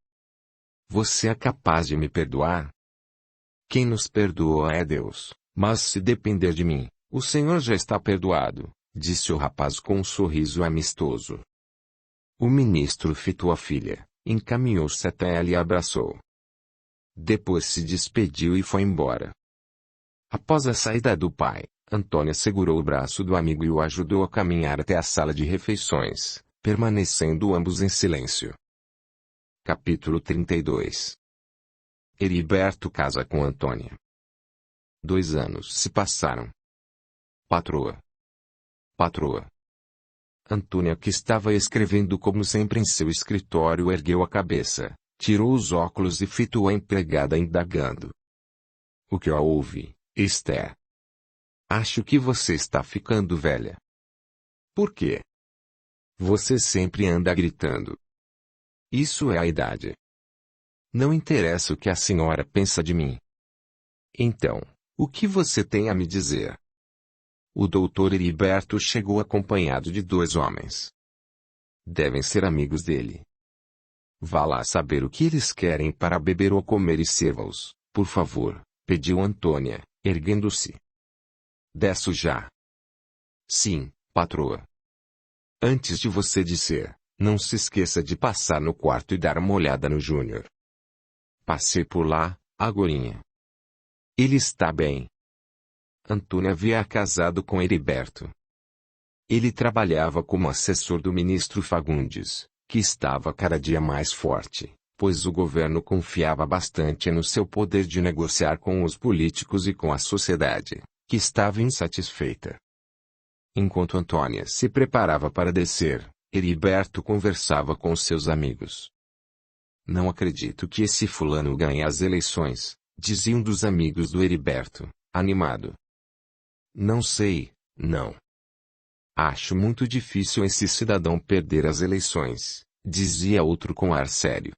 Você é capaz de me perdoar? Quem nos perdoa é Deus, mas se depender de mim, o senhor já está perdoado, disse o rapaz com um sorriso amistoso. O ministro fitou a filha, encaminhou-se até ela e a abraçou. Depois se despediu e foi embora. Após a saída do pai, Antônia segurou o braço do amigo e o ajudou a caminhar até a sala de refeições, permanecendo ambos em silêncio. Capítulo 32. Heriberto casa com Antônia. 2 anos se passaram. Patroa. Patroa. Antônia, que estava escrevendo como sempre em seu escritório, ergueu a cabeça, tirou os óculos e fitou a empregada indagando. O que houve, Esther? Acho que você está ficando velha. Por quê? Você sempre anda gritando. Isso é a idade. Não interessa o que a senhora pensa de mim. Então, o que você tem a me dizer? O doutor Heriberto chegou acompanhado de 2 homens. Devem ser amigos dele. Vá lá saber o que eles querem para beber ou comer e sirva-os, por favor, pediu Antônia, erguendo-se. Desço já. Sim, patroa. Antes de você descer, não se esqueça de passar no quarto e dar uma olhada no Júnior. Passei por lá, agorinha. Ele está bem. Antônia havia casado com Heriberto. Ele trabalhava como assessor do ministro Fagundes, que estava cada dia mais forte, pois o governo confiava bastante no seu poder de negociar com os políticos e com a sociedade, que estava insatisfeita. Enquanto Antônia se preparava para descer, Heriberto conversava com seus amigos. Não acredito que esse fulano ganhe as eleições, dizia um dos amigos do Heriberto, animado. Não sei, não. Acho muito difícil esse cidadão perder as eleições, dizia outro com ar sério.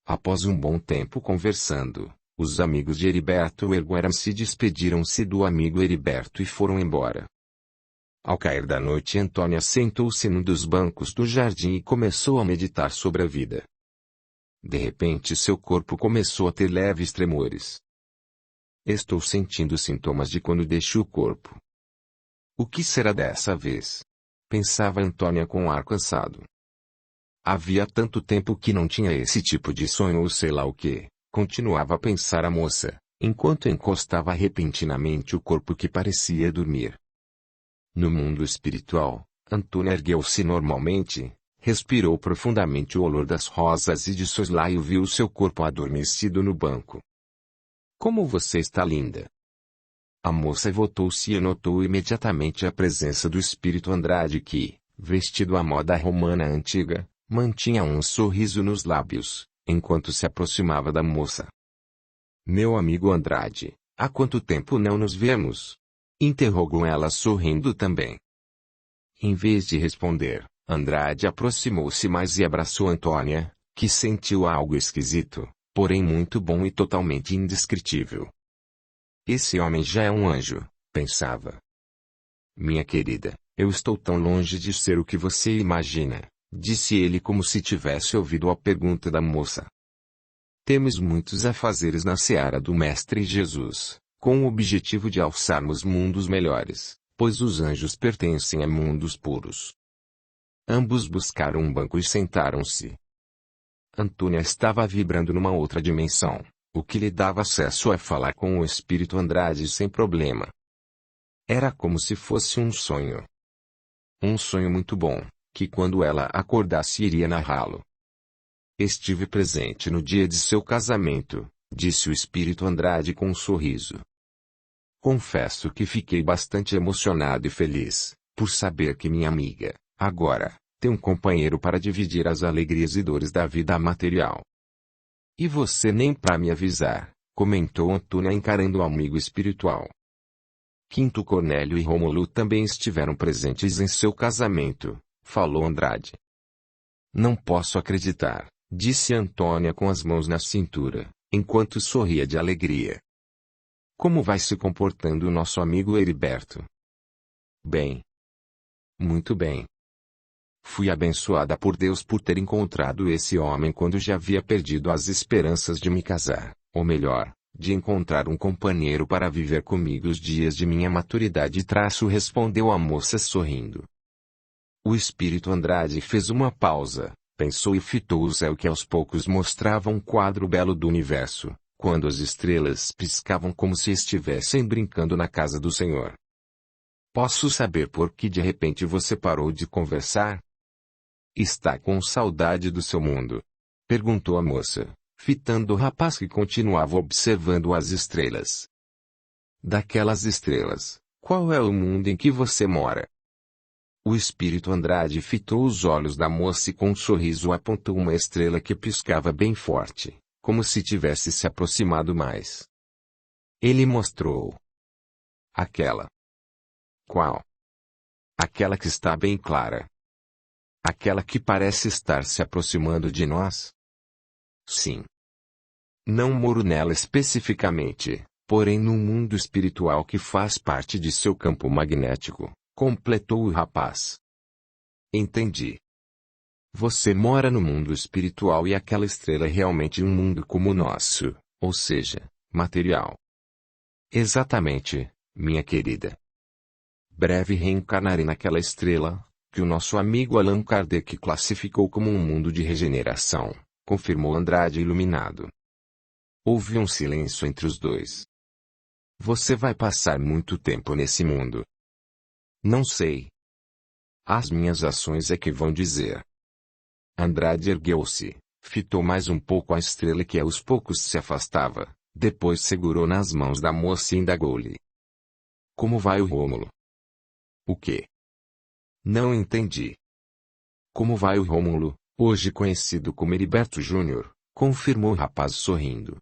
Após um bom tempo conversando, os amigos de Heriberto ergueram-se e despediram-se do amigo Heriberto e foram embora. Ao cair da noite, Antônia sentou-se num dos bancos do jardim e começou a meditar sobre a vida. De repente seu corpo começou a ter leves tremores. Estou sentindo sintomas de quando deixo o corpo. O que será dessa vez? Pensava Antônia com um ar cansado. Havia tanto tempo que não tinha esse tipo de sonho ou sei lá o que, continuava a pensar a moça, enquanto encostava repentinamente o corpo que parecia dormir. No mundo espiritual, Antônia ergueu-se normalmente, respirou profundamente o olor das rosas e de soslaio viu seu corpo adormecido no banco. Como você está linda! A moça voltou-se e notou imediatamente a presença do espírito Andrade que, vestido à moda romana antiga, mantinha um sorriso nos lábios, enquanto se aproximava da moça. Meu amigo Andrade, há quanto tempo não nos vemos? Interrogou ela sorrindo também. Em vez de responder, Andrade aproximou-se mais e abraçou Antônia, que sentiu algo esquisito, porém muito bom e totalmente indescritível. Esse homem já é um anjo, pensava. Minha querida, eu estou tão longe de ser o que você imagina, disse ele como se tivesse ouvido a pergunta da moça. Temos muitos afazeres na seara do Mestre Jesus, com o objetivo de alçarmos mundos melhores, pois os anjos pertencem a mundos puros. Ambos buscaram um banco e sentaram-se. Antônia estava vibrando numa outra dimensão, o que lhe dava acesso a falar com o espírito Andrade sem problema. Era como se fosse um sonho. Um sonho muito bom, que quando ela acordasse iria narrá-lo. Estive presente no dia de seu casamento, disse o espírito Andrade com um sorriso. Confesso que fiquei bastante emocionado e feliz, por saber que minha amiga, agora, tem um companheiro para dividir as alegrias e dores da vida material. E você nem para me avisar, comentou Antônia encarando o amigo espiritual. Quinto Cornélio e Rômulo também estiveram presentes em seu casamento, falou Andrade. Não posso acreditar, disse Antônia com as mãos na cintura, enquanto sorria de alegria. Como vai se comportando o nosso amigo Heriberto? Bem. Muito bem. Fui abençoada por Deus por ter encontrado esse homem quando já havia perdido as esperanças de me casar, ou melhor, de encontrar um companheiro para viver comigo os dias de minha maturidade. Respondeu a moça sorrindo. O espírito Andrade fez uma pausa, pensou e fitou o céu que aos poucos mostrava um quadro belo do universo, quando as estrelas piscavam como se estivessem brincando na casa do Senhor. Posso saber por que de repente você parou de conversar? Está com saudade do seu mundo? Perguntou a moça, fitando o rapaz que continuava observando as estrelas. Daquelas estrelas, qual é o mundo em que você mora? O espírito Andrade fitou os olhos da moça e com um sorriso apontou uma estrela que piscava bem forte, como se tivesse se aproximado mais. Ele mostrou. Aquela. Qual? Aquela que está bem clara. Aquela que parece estar se aproximando de nós? Sim. Não moro nela especificamente, porém num mundo espiritual que faz parte de seu campo magnético, completou o rapaz. Entendi. Você mora no mundo espiritual e aquela estrela é realmente um mundo como o nosso, ou seja, material. Exatamente, minha querida. Breve reencarnarei naquela estrela, que o nosso amigo Allan Kardec classificou como um mundo de regeneração, confirmou Andrade iluminado. Houve um silêncio entre os dois. Você vai passar muito tempo nesse mundo? Não sei. As minhas ações é que vão dizer. Andrade ergueu-se, fitou mais um pouco a estrela que aos poucos se afastava, depois segurou nas mãos da moça e indagou-lhe. Como vai o Rômulo? O quê? Não entendi. Como vai o Rômulo, hoje conhecido como Heriberto Júnior, confirmou o rapaz sorrindo.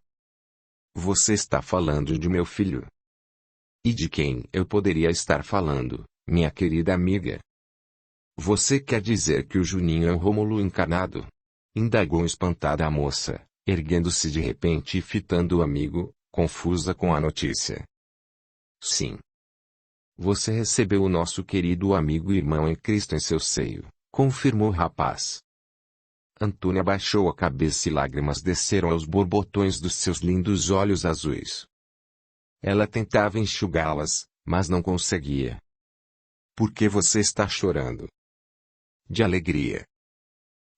Você está falando de meu filho? E de quem eu poderia estar falando, minha querida amiga? Você quer dizer que o Juninho é o Rômulo encarnado? Indagou espantada a moça, erguendo-se de repente e fitando o amigo, confusa com a notícia. Sim. Você recebeu o nosso querido amigo e irmão em Cristo em seu seio, confirmou o rapaz. Antônia baixou a cabeça e lágrimas desceram aos borbotões dos seus lindos olhos azuis. Ela tentava enxugá-las, mas não conseguia. Por que você está chorando? De alegria.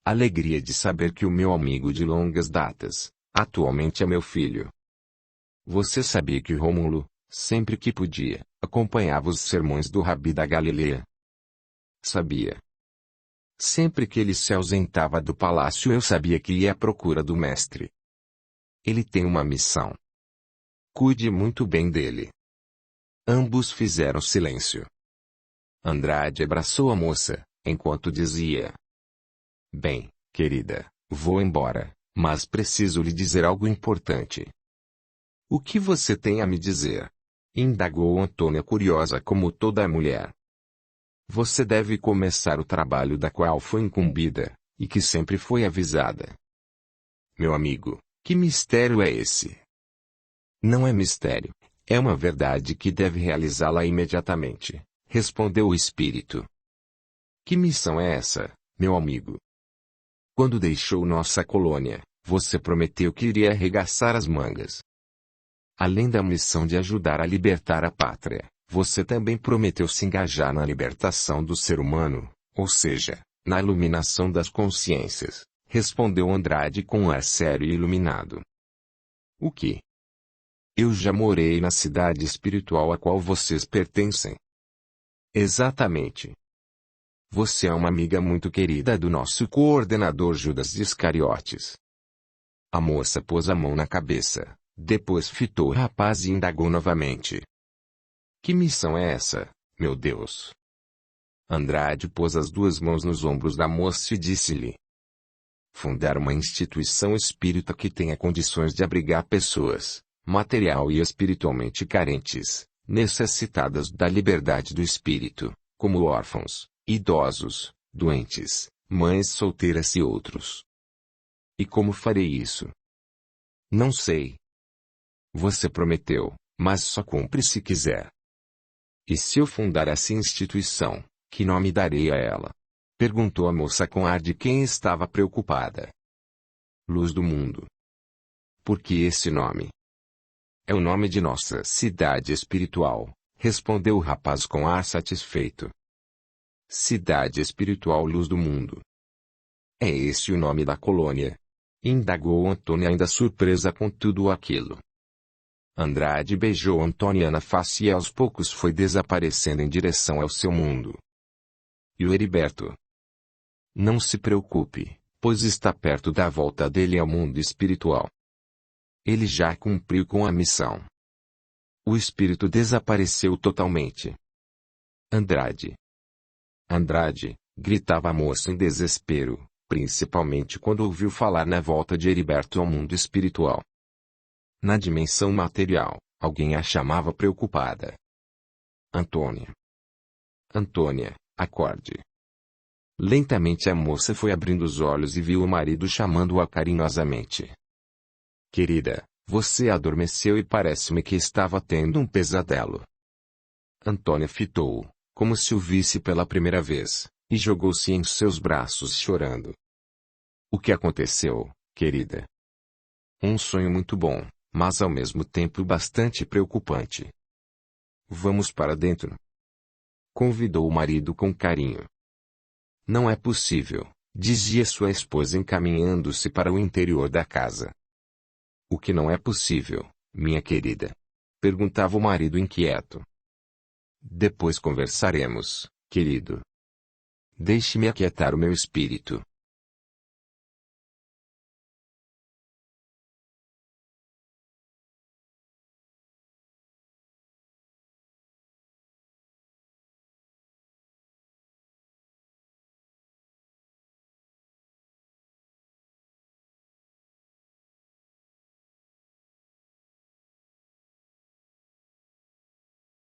Alegria de saber que o meu amigo de longas datas, atualmente é meu filho. Você sabia que Rômulo, sempre que podia, acompanhava os sermões do Rabi da Galileia? Sabia. Sempre que ele se ausentava do palácio eu sabia que ia à procura do mestre. Ele tem uma missão. Cuide muito bem dele. Ambos fizeram silêncio. Andrade abraçou a moça, enquanto dizia. Bem, querida, vou embora, mas preciso lhe dizer algo importante. O que você tem a me dizer? Indagou Antônia curiosa como toda mulher. Você deve começar o trabalho da qual foi incumbida, e que sempre foi avisada. Meu amigo, que mistério é esse? Não é mistério, é uma verdade que deve realizá-la imediatamente, respondeu o espírito. Que missão é essa, meu amigo? Quando deixou nossa colônia, você prometeu que iria arregaçar as mangas. Além da missão de ajudar a libertar a pátria, você também prometeu se engajar na libertação do ser humano, ou seja, na iluminação das consciências, respondeu Andrade com um ar sério e iluminado. O que? Eu já morei na cidade espiritual a qual vocês pertencem. Exatamente. Você é uma amiga muito querida do nosso coordenador Judas Iscariotes. A moça pôs a mão na cabeça, depois fitou o rapaz e indagou novamente. Que missão é essa, meu Deus? Andrade pôs as duas mãos nos ombros da moça e disse-lhe: fundar uma instituição espírita que tenha condições de abrigar pessoas, material e espiritualmente carentes, necessitadas da liberdade do espírito, como órfãos, idosos, doentes, mães solteiras e outros. E como farei isso? Não sei. Você prometeu, mas só cumpre se quiser. E se eu fundar essa instituição, que nome darei a ela? Perguntou a moça com ar de quem estava preocupada. Luz do Mundo. Por que esse nome? É o nome de nossa cidade espiritual, respondeu o rapaz com ar satisfeito. Cidade Espiritual Luz do Mundo. É esse o nome da colônia? Indagou Antônia ainda surpresa com tudo aquilo. Andrade beijou Antônia na face e aos poucos foi desaparecendo em direção ao seu mundo. E o Heriberto? Não se preocupe, pois está perto da volta dele ao mundo espiritual. Ele já cumpriu com a missão. O espírito desapareceu totalmente. Andrade. Andrade, gritava a moça em desespero, principalmente quando ouviu falar na volta de Heriberto ao mundo espiritual. Na dimensão material, alguém a chamava preocupada. Antônia. Antônia, acorde. Lentamente a moça foi abrindo os olhos e viu o marido chamando-a carinhosamente. Querida, você adormeceu e parece-me que estava tendo um pesadelo. Antônia fitou-o, como se o visse pela primeira vez, e jogou-se em seus braços chorando. O que aconteceu, querida? Um sonho muito bom, mas ao mesmo tempo bastante preocupante. Vamos para dentro? Convidou o marido com carinho. Não é possível, dizia sua esposa encaminhando-se para o interior da casa. O que não é possível, minha querida? Perguntava o marido inquieto. Depois conversaremos, querido. Deixe-me aquietar o meu espírito.